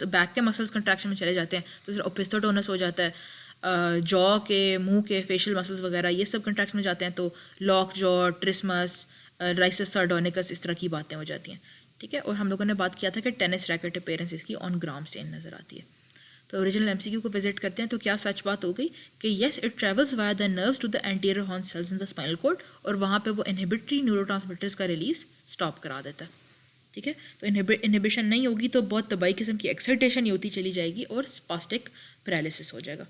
[SPEAKER 1] बैक के मसल्स कंट्रैक्शन में चले जाते हैं, तो फिर ओपिस्थोटोनस हो जाता है, जॉ के, मुंह के फेशियल मसल्स वगैरह ये सब कंट्रैक्शन में जाते हैं, तो लॉक जॉ, ट्रिस्मस, राइसस सार्डोनिकस, इस तरह की बातें हो जाती हैं, ठीक है। और हम लोगों ने बात किया था कि टेनिस रैकेट अपीयरेंस इसकी ऑन ग्राम स्टेन नज़र आती है। तो ओरिजिनल MCQ को विजिट करते हैं, तो क्या सच बात हो गई कि yes it travels via the nerves to the anterior horn cells in the spinal cord, और वहाँ पे वो इनहिबिटरी न्यूरोट्रांसमीटर्स का रिलीज स्टॉप करा देता है, ठीक है। तो इनहिबिशन नहीं होगी तो बहुत तबाही किस्म की एक्साइटेशन ही होती चली जाएगी और स्पास्टिक पैरालिसिस हो जाएगा।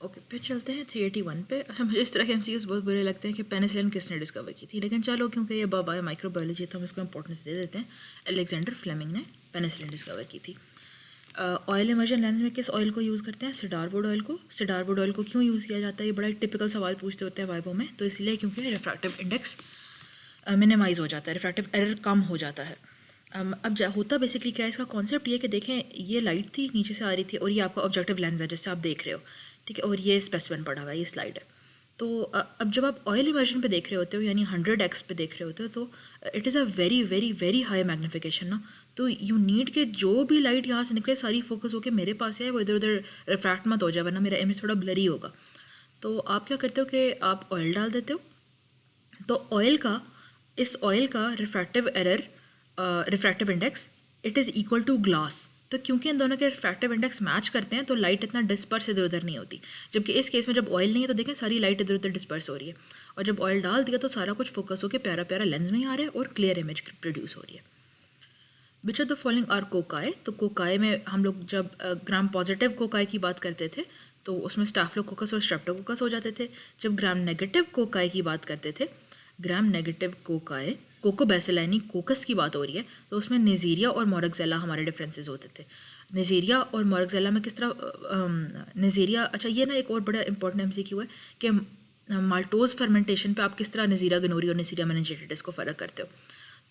[SPEAKER 1] ओके, फिर चलते हैं 381 पे। मुझे इस तरह के MCQs बहुत बुरे लगते हैं कि पेनिसिलिन किसने डिस्कवर की थी, लेकिन चलो क्योंकि ये बाबा माइक्रोबायोलॉजी था हम इसको इंपॉर्टेंस दे देते हैं। अलेक्जेंडर फ्लेमिंग ने पेनिसिलिन डिस्कवर की थी। ऑयल इमर्जन लेंस में किस ऑयल को यूज़ करते हैं? सिडारवुड ऑयल को। सिडारवुड ऑयल को क्यों यूज़ किया जाता है? ये बड़ा टिपिकल सवाल पूछते होते हैं वाइवो में। तो इसलिए क्योंकि रिफ्रैक्टिव इंडेक्स मिनिमाइज़ हो जाता है, रिफ्रैक्टिव एरर कम हो जाता है। अब होता बेसिकली क्या है, इसका कॉन्सेप्ट ये कि देखें, ये लाइट थी नीचे से आ रही थी और ये आपका ऑब्जेक्टिव लेंस है जिससे आप देख रहे हो, ठीक है, और ये स्पेसिमेन पड़ा हुआ है, ये स्लाइड है। तो अब जब आप ऑयल इमर्जन पे देख रहे होते हो यानी 100x पे देख रहे होते हो, तो it is a very very very high magnification ना। तो यू नीड के जो भी लाइट यहाँ से निकले सारी फोकस होके मेरे पास है, वो इधर उधर रिफ्रैक्ट मत हो जाए, वरना मेरा इमेज थोड़ा ब्लरी होगा। तो आप क्या करते हो कि आप ऑयल डाल देते हो, तो इस ऑयल का refractive error, refractive index, it is equal to glass. तो क्योंकि इन दोनों के रिफ्रैक्टिव इंडेक्स मैच करते हैं तो लाइट इतना डिस्पर्स इधर उधर नहीं होती। जबकि इस केस में जब ऑयल नहीं है तो देखें सारी लाइट इधर उधर डिस्पर्स हो रही है, और जब ऑयल डाल दिया तो सारा कुछ फोकस होकर प्यारा प्यारा लेंस में ही आ रहा है और क्लियर इमेज प्रोड्यूस हो रही है। Which of the following are cocci? तो कोकाई में हम लोग जब ग्राम पॉजिटिव कोकाई की बात करते थे तो उसमें स्टाफिलोकोकस और स्ट्रेप्टोकोकस हो जाते थे। जब ग्राम नेगेटिव कोकाई की बात करते थे, ग्राम नेगेटिव कोकाई, कोकोबैसिलानी कोकस की बात हो रही है, तो उसमें निजीरिया और मोरक्सेला हमारे डिफरेंसेस होते थे। निजीरिया और मोरक्सेला में किस तरह निजीरिया, अच्छा ये ना एक और बड़ा इंपॉर्टेंट एमसीक्यू है कि माल्टोज फर्मेंटेशन पे आप किस तरह निजीरिया गनोरी और निजीरिया मेनिंजाइटिस को फ़र्क करते हो।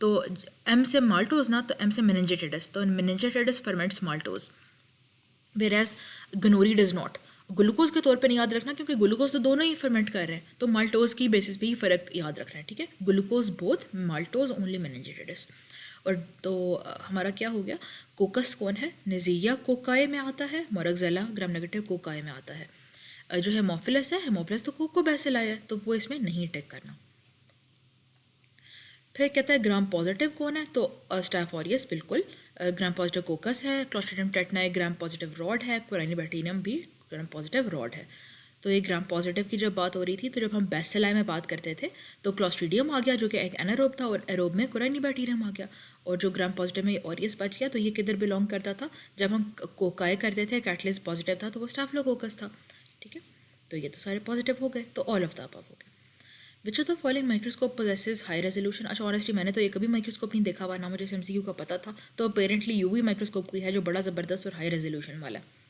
[SPEAKER 1] तो एम से माल्टोज ना, तो एम से मेनिंजाइटिस, तो meningitis ferments maltose, whereas gonorrhoea does not. Glucose के तौर पे नहीं याद रखना क्योंकि ग्लूकोज तो दोनों ही फर्मेंट कर रहे हैं, तो माल्टोज की बेसिस पे ही फ़र्क याद रखना है, ठीक है। Glucose both, maltose only meningitis. और तो हमारा क्या हो गया, कोकस कौन है? निजीरिया कोकाई में आता है, मोरक्सेला ग्राम नेगेटिव कोकाई में आता है। जो हेमोफिलस है, हेमोफिलस तो कोकोबैसिलाई है, तो वो इसमें नहीं टिक करना। फिर कहता है ग्राम पॉजिटिव कौन है? तो स्टाफ ऑरियस बिल्कुल ग्राम पॉजिटिव कोकस है, क्लोस्ट्रीडियम टेटनाई ग्राम पॉजिटिव रॉड है, कोराइनिबैक्टीरियम भी ग्राम पॉजिटिव रॉड है। तो ये ग्राम पॉजिटिव की जब बात हो रही थी तो जब हम बैसिलाई में बात करते थे तो क्लोस्ट्रीडियम आ गया जो कि एक एनारोब था, और एरोब में कोराइनिबैक्टीरियम आ गया, और जो ग्राम पॉजिटिव में ऑरियस बच गया तो ये किधर बिलोंग करता था? जब हम कोकाई करते थे कैटलिस्ट पॉजिटिव था तो वो स्टाफिलोकोकस था, ठीक है। तो ये तो सारे पॉजिटिव हो गए, तो ऑल ऑफ द अबव हो गए। विच of the following microscope possesses high resolution? अच्छा ऑनेस्टली मैंने तो ये कभी माइक्रोस्कोप नहीं देखा हुआ, ना मुझे एमसीक्यू का पता था, तो अपेरेंटली यूवी माइक्रोस्कोप की है जो बड़ा ज़बरदस्त और हाई रेजोल्यूशन वाला है।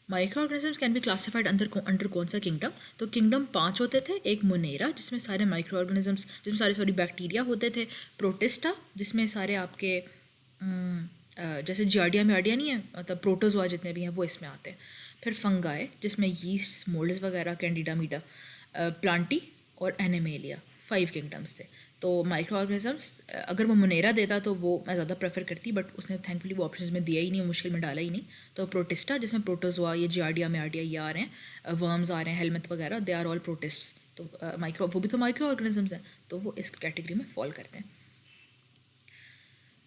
[SPEAKER 1] Micro organisms can be classified under कौन सा किंगडम? तो किंगडम 5 होते थे। एक मोनेरा जिसमें सारे माइक्रो ऑर्गेनिजम्स, जिसमें सारे बैक्टीरिया होते थे। प्रोटिस्टा जिसमें सारे आपके जैसे जियार्डिया में आर्डिया नहीं है, मतलब प्रोटोजोआ जितने भी हैं वो इसमें आते हैं। फिर फंगाई जिसमें यीस्ट, मोल्ड्स वगैरह, कैंडिडा मीडा, प्लांटी और एनिमेलिया, 5 किंगडम्स थे। तो माइक्रो ऑर्गेनिजम्स अगर वो मोनेरा देता तो वो मैं ज़्यादा प्रेफर करती, बट उसने थैंकफुली वो ऑप्शन में दिया ही नहीं, मुश्किल में डाला ही नहीं। तो प्रोटिस्टा जिसमें प्रोटोजोआ, ये जियार्डिया में आर्डिया ये आ रहे हैं, वर्म्स आ रहे हैं, हेलमेथ वगैरह, दे आर ऑल प्रोटिस्ट्स। तो माइक्रो, वो भी तो माइक्रो ऑर्गेनिजम्स हैं, तो वो इस कैटेगरी में फॉल करते हैं।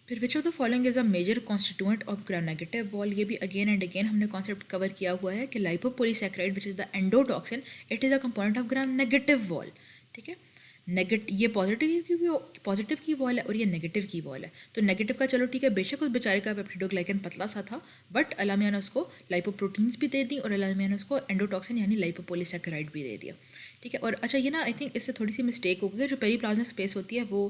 [SPEAKER 1] फिर which of the following is a major constituent of gram negative wall? ये भी अगेन एंड अगेन हमने कॉन्सेप्ट कवर किया हुआ है कि lipopolysaccharide which is the endotoxin, it is a component of gram negative wall, ठीक है। ये पॉजिटिव की वॉल है और ये नेगेटिव की वॉल है। तो नेगेटिव का चलो ठीक है, बेशक उस बेचारे का पेप्टिडोग्लाइकन पतला सा था, बट अल्लाह मियाँ ने उसको लाइपोप्रोटीन्स भी दे दी और अल्लाह मियाँ ने उसको एंडोटॉक्सिन यानी लाइपोपोलीसैकेराइड भी दे दिया, ठीक है। और अच्छा ये ना आई थिंक इससे थोड़ी सी मिस्टेक हो गई है, जो पेरीप्लाज्मिक स्पेस होती है वो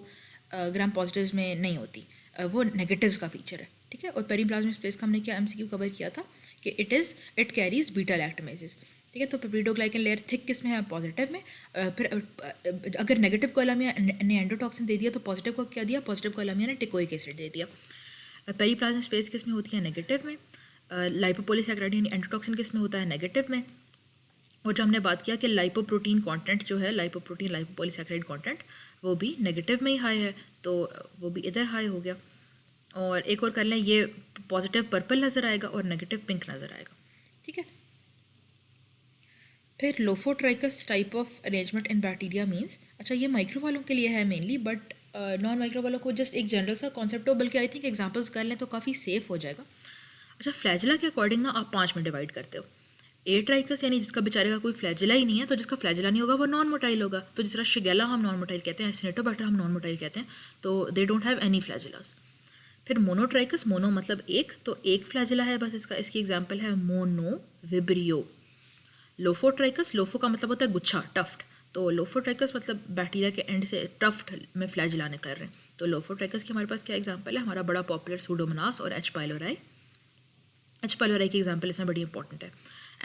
[SPEAKER 1] ग्राम पॉजिटिव्स में नहीं होती, वो नेगेटिव्स का फीचर है, ठीक है। और पेरीप्लाज्मिक स्पेस का हमने क्या एमसीक्यू कवर किया था कि इट कैरीज बीटा लैक्टोमेसेस, ठीक है। तो पेप्टिडोग्लाइकन लेयर थिक किस में है? पॉजिटिव में। फिर अगर नेगेटिव को अलामिया ने एंडोटॉक्सिन दे दिया तो पॉजिटिव को क्या दिया? पॉजिटिव को अलामिया ने टिकोइक एसिड दे दिया। पेरीप्लाज्मिक स्पेस किस में होती है? नेगेटिव में। लाइपोपोलीसैकेराइड यानी एंडोटॉक्सिन किस में होता है? नेगेटिव में। और जो हमने बात किया कि लाइपोप्रोटीन कंटेंट जो है, लाइपोपोलीसैकेराइड कंटेंट, वो भी नेगेटिव में ही हाई है, तो वो भी इधर हाई हो गया। और एक और कर लें, ये पॉजिटिव पर्पल नज़र आएगा और नेगेटिव पिंक नज़र आएगा, ठीक है। फिर lophotrichous type of arrangement in bacteria means, अच्छा ये माइक्रो वालों के लिए है मेनली, बट नॉन माइक्रो वालों को जस्ट एक जनरल सा कॉन्सेप्ट हो, बल्कि आई थिंक एग्जांपल्स कर लें तो काफ़ी सेफ हो जाएगा। अच्छा फ्लैजिला के अकॉर्डिंग ना आप 5 में डिवाइड करते हो। ए ट्राइकस यानी जिसका बेचारे का कोई फ्लैजिला ही नहीं है, तो जिसका फ्लैजिला नहीं होगा वो नॉन मोटाइल होगा। तो जिस तरह शिगेला हम नॉन मोटाइल कहते हैं, सिनेटोबैक्टर हम नॉन मोटाइल कहते हैं, तो दे डोंट हैव एनी फ्लैजिलास। फिर मोनोट्राइकस, मोनो मतलब एक, तो एक फ्लैजिला है बस इसका, इसकी एग्जांपल है मोनो विब्रियो। लोफोट्राइकस, लोफो का मतलब होता है गुच्छा, टफ्ट, तो लोफोट्राइकस मतलब बैक्टीरिया के एंड से टफ्ट में फ्लैजिला निकल रहे हैं। तो लोफोट्राइकस की हमारे पास क्या एग्जांपल है? हमारा बड़ा पॉपुलर सूडोमोनास और एच पाइलोराई। एच पाइलोराई की एग्जांपल इसमें बड़ी इंपॉर्टेंट है।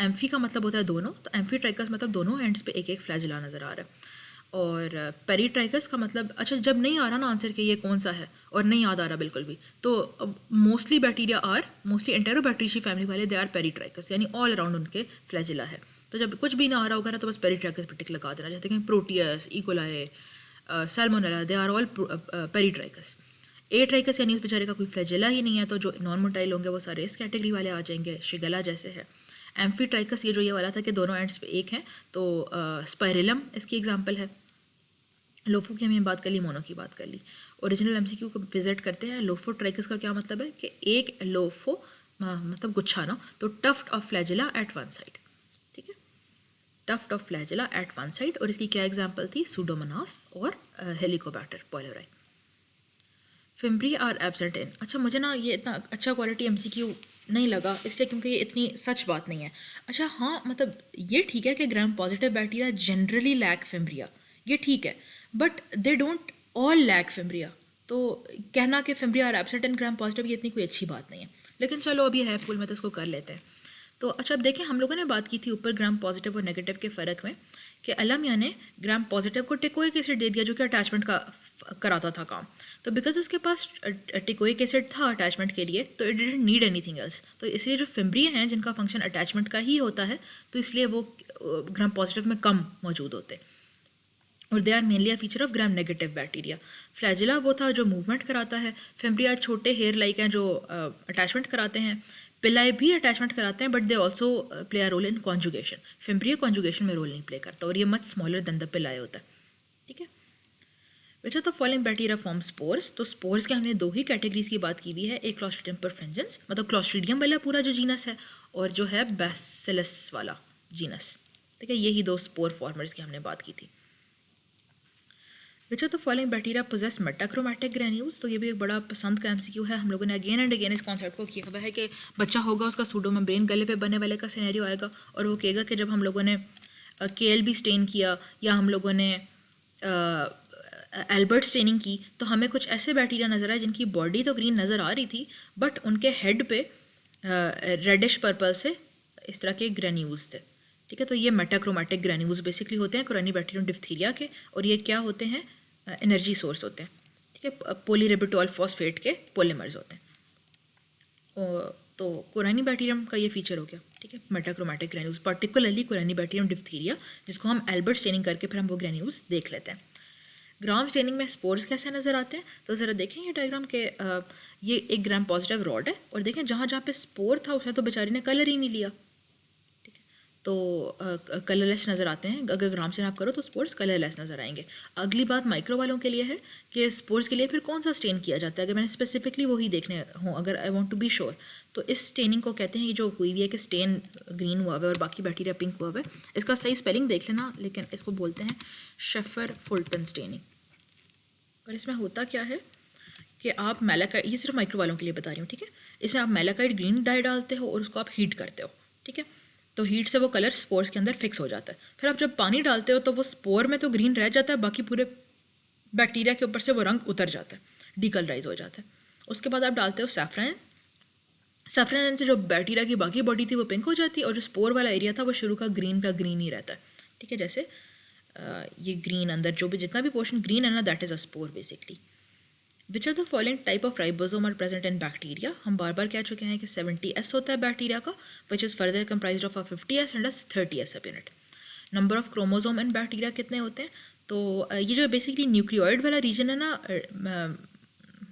[SPEAKER 1] एम्फी का मतलब होता है दोनों, तो एम्फीट्राइकस मतलब दोनों एंड्स पे एक एक फ्लैजिला नज़र आ रहा है। और पेरीट्राइकस का मतलब, अच्छा जब नहीं आ रहा ना आंसर कि ये कौन सा है और नहीं याद आ रहा बिल्कुल भी, तो mostly bacteria are mostly Enterobacteriaceae family वाले दे आर पेरीट्राइकस, यानी ऑल अराउंड उनके फ्लैजिला है। तो जब कुछ भी ना आ रहा होगा ना तो बस पेरीट्राइकस पर टिक लगा देना, जैसे कि Proteus, E coli, Salmonella, they are all peritrichous. Atrichous यानी उस बेचारे का कोई फ्लैजिला ही नहीं है, तो जो नॉन मोटाइल होंगे वो सारे इस कैटेगरी वाले आ जाएंगे, शिगेला जैसे है। एम्फीट्राइकस ये जो ये वाला था कि दोनों एंड्स पे एक हैं, तो स्पाइरेलम इसकी एग्जांपल है। लोफो की हमने बात कर ली, मोनो की बात कर ली। ओरिजिनल एमसीक्यू को विजिट करते हैं। लोफोट्राइकस का क्या मतलब है कि एक लोफो मतलब गुच्छा ना, तो tuft of flagella at one side, ठीक है, tuft of flagella at one side. और इसकी क्या एग्जांपल थी, सूडोमोनास और Helicobacter pylori. Fimbriae are absent in, अच्छा मुझे ना ये इतना अच्छा क्वालिटी एमसीक्यू नहीं लगा, इसलिए क्योंकि ये इतनी सच बात नहीं है। अच्छा हाँ, मतलब ये ठीक है कि gram positive bacteria generally lack fimbriae, ये ठीक है, but they don't all lack fimbriae. तो कहना कि fimbriae are absent in gram positive ये इतनी कोई अच्छी बात नहीं है, लेकिन चलो अभी है फुल में तो इसको कर लेते हैं। तो अच्छा अब देखें, हम लोगों ने बात की थी ऊपर ग्राम पॉजिटिव और नेगेटिव के फ़र्क में, कि अलमिया ने ग्राम पॉजिटिव को टिकोइक एसिड दे दिया जो कि अटैचमेंट का कराता था काम। तो बिकॉज उसके पास टिकोइक एसिड था अटैचमेंट के लिए, तो it didn't need anything else. तो इसलिए जो फिम्ब्रिया हैं जिनका फंक्शन अटैचमेंट का ही होता है, तो इसलिए वो ग्राम पॉजिटिव में कम मौजूद होते, और they are mainly a feature of gram negative bacteria. Flagella वो था जो मूवमेंट कराता है, फिम्ब्रिया छोटे हेयर लाइक हैं जो अटैचमेंट कराते हैं, पिलाई भी अटैचमेंट कराते हैं, but they also play a role in conjugation. Fimbriae conjugation में रोल नहीं प्ले करता, और ये मच स्मॉलर देन द पिलाई होता है, ठीक है। Which are the following bacteria form spores, तो स्पोर्स के हमने दो ही कैटेगरीज की बात की हुई है, एक क्लॉस्ट्रीडियम परफेंजेंस मतलब क्लॉस्ट्रीडियम वाला पूरा जो जीनस है, और जो है बैसिलस वाला जीनस, ठीक है, यही दो स्पोर फॉर्मर्स की हमने बात की थी। Which of the following bacteria possess metachromatic granules, तो ये भी एक बड़ा पसंद का एमसीक्यू है। हम लोगों ने अगेन एंड अगेन इस कॉन्सेप्ट को किया हुआ है कि बच्चा होगा उसका सूडो मेम्ब्रेन गले पे बनने वाले का सिनेरियो आएगा, और वो कहेगा कि जब हम लोगों ने KLB स्टेन किया या हम लोगों ने एल्बर्ट स्टेनिंग की, तो हमें कुछ ऐसे बैक्टीरिया नज़र आए जिनकी बॉडी तो ग्रीन नज़र आ रही थी, बट उनके हेड पे रेडिश पर्पल से इस तरह के ग्रैन्यूल्स थे, ठीक है। तो ये मेटाक्रोमैटिक ग्रैन्यूल्स बेसिकली होते हैं कोरोनीबैक्टीरियम डिप्थीरिया के, और ये क्या होते हैं, एनर्जी सोर्स होते हैं, ठीक है, पॉलीरेबिटॉल फॉस्फेट के पॉलीमर्स होते हैं। तो कोरोनीबैक्टीरियम का ये फीचर हो गया, ठीक है, मेटाक्रोमैटिक ग्रैन्यूल्स, पर्टिकुलरली कोरोनीबैक्टीरियम डिप्थीरिया, जिसको हम एल्बर्ट स्टेनिंग करके फिर हम वो ग्रैन्यूल्स देख लेते हैं। ग्राम स्टेनिंग में स्पोर्स कैसे नज़र आते हैं, तो ज़रा देखें ये डायग्राम के, ये एक ग्राम पॉजिटिव रॉड है, और देखें जहाँ जहाँ पे स्पोर था उसने तो बेचारी ने कलर ही नहीं लिया, ठीक है, तो कलरलेस नज़र आते हैं। अगर ग्राम से आप करो तो स्पोर्स कलरलेस नज़र आएंगे। अगली बात माइक्रो वालों के लिए है कि स्पोर्स के लिए फिर कौन सा स्टेन किया जाता है, अगर मैंने स्पेसिफिकली वही देखने हों, अगर I want to be sure, तो इस स्टेनिंग को कहते हैं, ये जो हुई है कि स्टेन ग्रीन हुआ हुआ है और बाकी बैक्टीरिया पिंक हुआ हुआ है, इसका सही स्पेलिंग देख लेना, लेकिन इसको बोलते हैं शेफर फुल्टन स्टेनिंग। और इसमें होता क्या है कि आप मेलाकाइड, ये सिर्फ माइक्रो वालों के लिए बता रही हूँ, ठीक है, इसमें आप मेलाकाइड ग्रीन डाई डालते हो और उसको आप हीट करते हो, ठीक है, तो हीट से वो कलर स्पोर्स के अंदर फिक्स हो जाता है। फिर आप जब पानी डालते हो तो वो स्पोर में तो ग्रीन रह जाता है, बाकी पूरे बैक्टीरिया के ऊपर से वो रंग उतर जाता है, डीकलराइज हो जाता है। उसके बाद आप डालते हो सैफरन, सैफरन से जो बैक्टीरिया की बाकी बॉडी थी वो पिंक हो जाती है, और जो स्पोर वाला एरिया था वो शुरू का ग्रीन ही रहता है, ठीक है। जैसे ये ग्रीन अंदर जो भी जितना भी पोर्शन ग्रीन है ना, that is a spore basically. Which are the following type of ribosome are present in bacteria, हम बार बार कह चुके हैं कि 70S होता है बैक्टीरिया का, which is further comprise of 50S and 30S सब unit. Number of chromosome in bacteria कितने होते हैं, तो ये जो बेसिकली न्यूक्लियोइड वाला रीजन है ना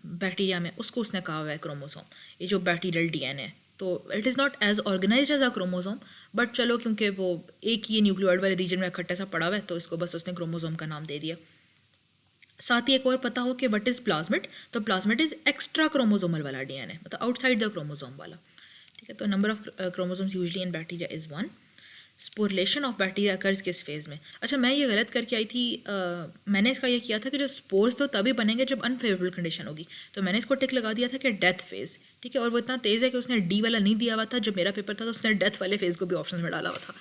[SPEAKER 1] बैक्टीरिया में, उसको उसने कहा हुआ है क्रोमोसोम, ये जो बैक्टीरियल DNA, तो it is not as organize as a chromosome, but चलो क्योंकि वो एक ही न्यूक्लियोइड वाले रीजन में इकट्ठा सा पड़ा हुआ है, तो इसको बस उसने क्रोमोसोम का नाम दे दिया। साथ ही एक और पता हो कि व्हाट इज़ प्लाज्मिड, तो प्लाज्मिड इज़ एक्स्ट्रा क्रोमोसोमल वाला DNA, मतलब आउटसाइड द क्रोमोसोम वाला, ठीक है। तो number of chromosomes usually in bacteria is 1। Sporulation of bacteria occurs किस फेज़ में, अच्छा मैं ये गलत करके आई थी, मैंने इसका ये किया था कि जब स्पोर्स तो तभी बनेंगे जब अनफेवरेबल कंडीशन होगी, तो मैंने इसको टिक लगा दिया था कि डेथ फेज़, ठीक है, और वो इतना तेज़ है कि उसने D वाला नहीं दिया हुआ था, जब मेरा पेपर था तो उसने डेथ वाले फेज़ को भी ऑप्शन में डाला हुआ था।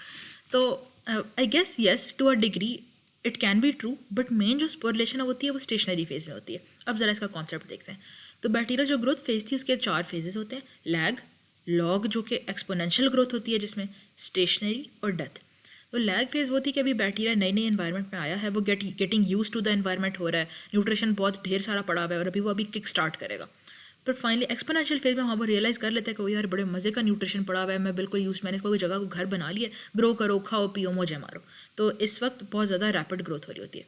[SPEAKER 1] तो I guess yes to a degree it can be true, but main जो स्पोरलेशन होती है वो स्टेशनरी फेज़ में होती है। अब ज़रा इसका कॉन्सेप्ट देखते हैं। तो बैक्टीरिया जो ग्रोथ फेज़ थी उसके 4 फेजेस होते हैं, लैग, लॉग जो कि एक्सपोनेंशियल ग्रोथ होती है जिसमें स्टेशनरी और डेथ। तो लैग फेज़ वो थी कि अभी बैक्टीरिया नई नई एनवायरनमेंट में आया है, वो getting use to the environment हो रहा है, न्यूट्रिशन बहुत ढेर सारा पड़ा हुआ है और अभी वो अभी किक स्टार्ट करेगा। पर फाइनली एक्सपोनेंशियल फेज में वहाँ वो रियलाइज़ कर लेता है कि वो यार बड़े मज़े का न्यूट्रिशन पड़ा हुआ है, मैं बिल्कुल मैंने इसको कोई जगह को घर बना लिया, ग्रो करो, खाओ पियो मौजे मारो। तो इस वक्त बहुत ज़्यादा रैपिड ग्रोथ हो रही होती है।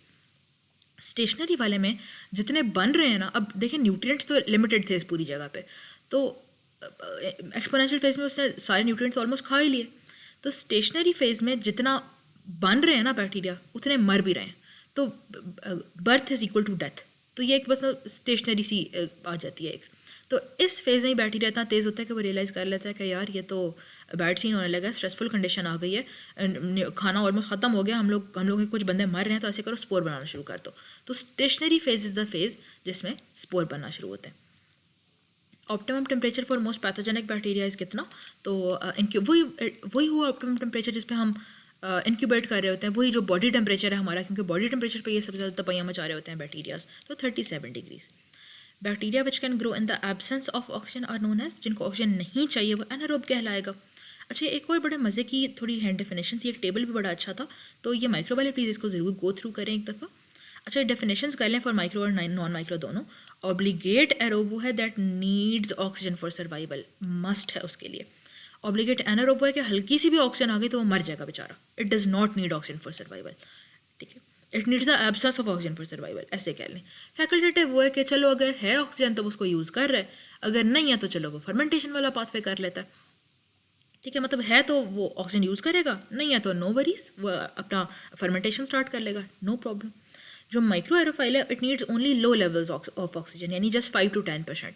[SPEAKER 1] स्टेशनरी वाले में जितने बन रहे हैं ना, अब देखें न्यूट्रिएंट्स तो लिमिटेड थे इस पूरी जगह पे, तो एक्सपोनेंशियल फेज में उसने सारे न्यूट्रिएंट्स ऑलमोस्ट खा ही लिए। तो स्टेशनरी फेज में जितना बन रहे हैं ना बैक्टीरिया उतने मर भी रहे हैं, तो birth is equal to death. तो ये एक बस स्टेशनरी सी आ जाती है एक। तो इस फेज़ में ही बैक्टीरिया इतना तेज़ होता है कि वो रियलाइज़ कर लेता है कि यार ये तो बैड सीन होने लगा है, स्ट्रेसफुल कंडीशन आ गई है, खाना ऑलमोस्ट ख़त्म हो गया, हम लोग के कुछ बंदे मर रहे हैं, तो ऐसे करो स्पोर बनाना शुरू कर दो। तो stationary phase is the phase जिसमें स्पोर बनना शुरू होते हैं। Optimum temperature for most pathogenic bacteria is कितना, तो वही हुआ ऑप्टिमम टेम्परेचर जिस पे हम इंक्यूबेट कर रहे होते हैं, वही जो बॉडी टेम्परेचर है हमारा, क्योंकि बॉडी टेम्परेचर पे ये सबसे ज़्यादा तपैयाँ मचा रहे होते हैं बैक्टीरियाज। तो 37 degrees. Bacteria which can grow in the absence of oxygen are known as, जिनको ऑक्सीजन नहीं चाहिए वो एनारोब कहलाएगा। अच्छा, एक और बड़े मज़े की थोड़ी हैंड डेफिनेशन, ये एक टेबल भी बड़ा अच्छा था, तो ये माइक्रो वाले प्लीज़ इसको ज़रूर गो थ्रू करें एक दफ़ा। अच्छा, डेफिनेशंस कर लें फॉर माइक्रो और नॉन माइक्रो दोनों। ऑब्लिगेट एरोब वो है that needs oxygen for survival, must है उसके लिए। ऑब्लिगेट एनारोब वो है कि हल्की सी भी ऑक्सीजन आ गई तो वो मर जाएगा बेचारा, it does not need oxygen for survival, ठीक है, it needs the absence of oxygen for survival, ऐसे कह लें। फैकल्टेटिव वो है कि चलो अगर है ऑक्सीजन तो उसको यूज़ कर रहा है, अगर नहीं है तो चलो वो फर्मेंटेशन वाला पाथवे कर लेता है, ठीक है, मतलब है तो वो ऑक्सीजन यूज़ करेगा, नहीं है तो नो वरीज, वो अपना फर्मेंटेशन स्टार्ट कर लेगा, नो प्रॉब्लम। जो माइक्रो एरोफाइल है it needs only low levels of oxygen, यानी जस्ट 5 to 10%।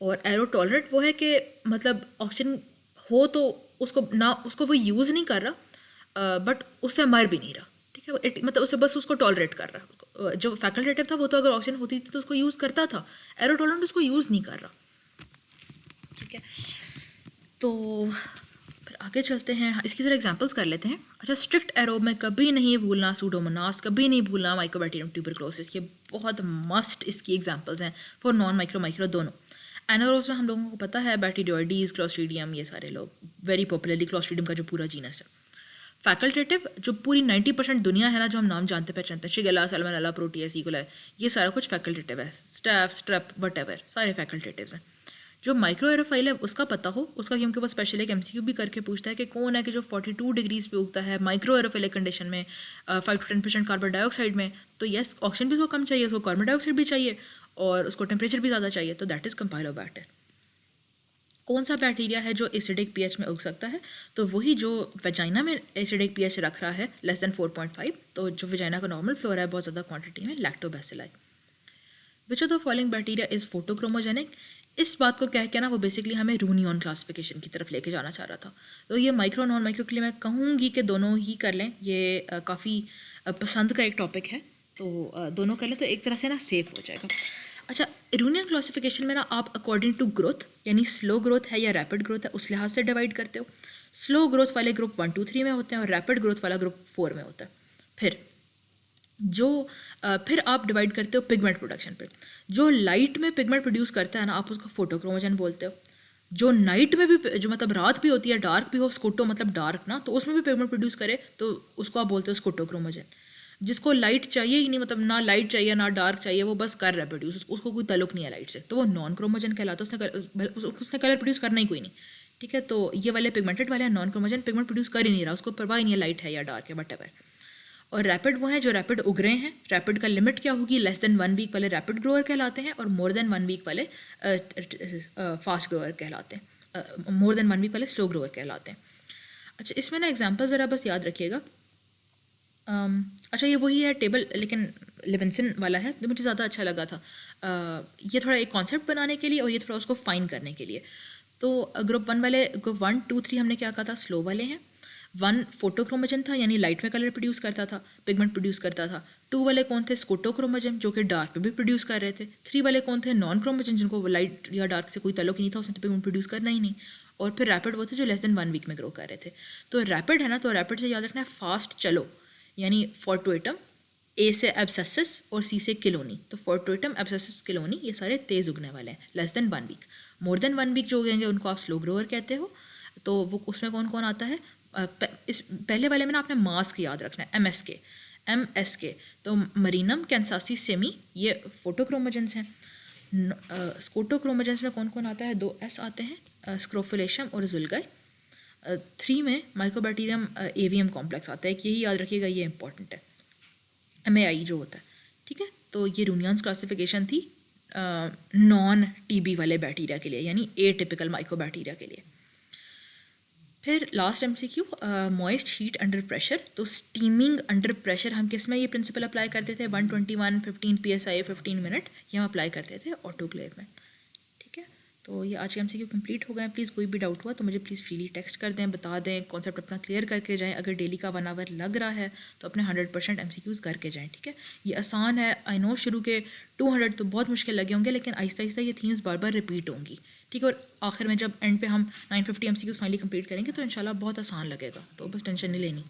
[SPEAKER 1] और एरो टॉलरेंट वो है कि मतलब ऑक्सीजन हो तो उसको वो यूज़ नहीं कर रहा, बट उससे मर भी नहीं रहा, ठीक है, मतलब उसे बस उसको टॉलरेट कर रहा। जो फैकल्टेटिव था वो तो अगर ऑक्सीजन होती थी तो उसको यूज़ करता था, एरो टॉलरेंट उसको यूज़ नहीं कर रहा, ठीक है। तो फिर आगे चलते हैं, इसकी ज़रा एग्जांपल्स कर लेते हैं। अच्छा, स्ट्रिक्ट एरोब में कभी नहीं भूलना सूडोमोनास, कभी नहीं भूलना माइकोबैक्टीरियम ट्यूबरक्लोसिस, ये बहुत मस्ट इसकी एग्जांपल्स हैं फॉर नॉन माइक्रो दोनों। एनारोब्स में हम लोगों को पता है बैक्टीरियोइडीज, क्लोस्ट्रीडियम, ये सारे लोग वेरी पॉपुलरली क्लोस्ट्रीडियम का जो पूरा जीनस है। फैकल्टेटिव जो पूरी 90% दुनिया है ना जो हम नाम जानते पहचानते हैं, शिगेला, सैल्मोनेला, प्रोटियस, इकोलाई, ये सारा कुछ फैकल्टेटिव है। स्टैफ, स्ट्रेप, वटएवर, सारे फैकल्टेटिव्स हैं। जो माइक्रो एरोफाइल है उसका पता हो उसका, क्योंकि वो स्पेशल एक MCQ भी करके पूछता है कि कौन है कि जो 42 डिग्रीज पे उगता है माइक्रो एरोफाइलिक कंडीशन में 5 to 10% कार्बन डाइऑक्साइड में, तो यस ऑक्सीजन भी उसको कम चाहिए, उसको कार्बन डाइऑक्साइड भी चाहिए और उसको टेम्परेचर भी ज़्यादा चाहिए, तो दैट इज़ कंपाइलोबैक्टर। कौन सा बैक्टीरिया है जो एसिडिक pH में उग सकता है, तो वही जो वेजाइना में एसिडिक pH रख रहा है लेस देन 4.5, तो जो वेजाइना का नॉर्मल फ्लोरा है बहुत ज़्यादा क्वांटिटी में, lactobacilli. Which of the following bacteria is photochromogenic, इस बात को कह के ना वो बेसिकली हमें रूनियन क्लासिफिकेशन की तरफ लेके जाना चाह रहा था। तो ये माइक्रो नॉन माइक्रो के लिए मैं कहूँगी कि दोनों ही कर लें, ये काफ़ी पसंद का एक टॉपिक है, तो दोनों कर लें तो एक तरह से ना सेफ हो जाएगा। अच्छा, रूनियन क्लासिफिकेशन में ना आप अकॉर्डिंग टू ग्रोथ, यानी स्लो ग्रोथ है या रैपिड ग्रोथ है उस लिहाज से डिवाइड करते हो। स्लो ग्रोथ वाले ग्रुप 1, 2, 3 में होते हैं और रैपिड ग्रोथ वाला ग्रुप 4 में होता है। फिर आप डिवाइड करते हो पिगमेंट प्रोडक्शन पे। जो लाइट में पिगमेंट प्रोड्यूस करता है ना आप उसको फोटोक्रोमोजन बोलते हो। जो नाइट में भी, जो मतलब रात भी होती है, डार्क भी हो, स्कोटो मतलब डार्क ना, तो उसमें भी पिगमेंट प्रोड्यूस करे तो उसको आप बोलते हो स्कोटोक्रोमोजन। जिसको लाइट चाहिए ही नहीं, मतलब ना लाइट चाहिए ना डार्क चाहिए, वो बस कर रहा है प्रोड्यूस, उसको कोई ताल्लुक नहीं है लाइट से, तो वो नॉन क्रोमोजन कहलाता है। उसने कलर प्रोड्यूस करना ही कोई नहीं, ठीक है। तो ये वाले पिगमेंटेड वाले नॉन क्रोमोजन पिगमेंट प्रोड्यूस कर ही नहीं रहा, उसको परवाह ही नहीं है लाइट है या डार्क है, वटएवर। और रैपिड वो हैं जो रैपिड उग रहे हैं। रैपिड का लिमिट क्या होगी, लेस देन 1 वीक वाले रैपिड ग्रोअर कहलाते हैं और मोर देन 1 वीक वाले फास्ट ग्रोअर कहलाते हैं, मोर देन 1 वीक वाले स्लो ग्रोअर कहलाते हैं। अच्छा, इसमें ना एग्जांपल ज़रा बस याद रखिएगा। अच्छा, ये वही है टेबल, लेकिन लिविंसन वाला है, तो मुझे ज़्यादा अच्छा लगा था ये थोड़ा एक कॉन्सेप्ट बनाने के लिए और ये थोड़ा उसको फाइन करने के लिए। तो ग्रुप 1 वाले, ग्रुप 1, 2, 3 हमने क्या कहा था, स्लो वाले हैं। 1 फोटोक्रोमोजन था, यानी लाइट में कलर प्रोड्यूस करता था, पिगमेंट प्रोड्यूस करता था। 2 वाले कौन थे, स्कोटोक्रोमोजन, जो कि डार्क में भी प्रोड्यूस कर रहे थे। 3 वाले कौन थे, नॉन क्रोमोजन, जिनको लाइट या डार्क से कोई ताल्लुक ही नहीं था, उसने तो पिगमेंट प्रोड्यूस करना ही नहीं। और फिर रैपिड वो थे जो लेस देन 1 वीक में ग्रो कर रहे थे। तो रैपिड है ना, तो रैपिड से याद रखना है फास्ट चलो, यानी फॉर टू एटम, ए से एब्सेसिस और सी से किलोनी। तो फोर्टुइटम, एब्सेसिस, किलोनी ये सारे तेज़ उगने वाले हैं, less than 1 week. More than 1 week जो उगेंगे उनको आप स्लो ग्रोअर कहते हो। तो वो उसमें कौन कौन आता है? इस पहले वाले में ना आपने मास्क याद रखना है, MSK। तो मरीनम, कैंसासी, सेमी ये फोटोक्रोमोजेंस हैं। स्कोटोक्रोमोजेंस में कौन कौन आता है? 2 S आते हैं, स्क्रोफुलेशम और जुलगाई। 3 में माइकोबैक्टीरियम एवियम कॉम्प्लेक्स आता है, कि यही याद रखिएगा, ये इंपॉर्टेंट है, MAI जो होता है, ठीक है। तो ये रूनियंस क्लासिफिकेशन थी नॉन TB वाले बैक्टीरिया के लिए, यानी एटिपिकल माइकोबैक्टीरिया के लिए। फिर last MCQ, moist heat under pressure. तो स्टीमिंग अंडर प्रेशर हम किस में ये प्रिंसिपल अप्लाई करते थे? 121, 15 PSI 15 मिनट, ये हम अप्लाई करते थे ऑटोक्लेव में, ठीक है। तो ये आज के MCQ कंप्लीट हो गए। प्लीज़ कोई भी डाउट हुआ तो मुझे प्लीज़ फ्रीली टेक्स्ट कर दें, बता दें, कॉन्सेप्ट अपना क्लियर करके जाएं। अगर डेली का 1 आवर लग रहा है तो अपने 100% MCQs करके जाएं, ठीक है। ये आसान है, आई नो शुरू के 200 तो बहुत मुश्किल लगे होंगे, लेकिन आहिस्ता आहिस्ता ये थीम्स बार बार रिपीट होंगी, ठीक है। और आखिर में जब एंड पे हम 950 MCQs फाइनली कंप्लीट करेंगे तो इंशाल्लाह बहुत आसान लगेगा, तो बस टेंशन नहीं लेनी।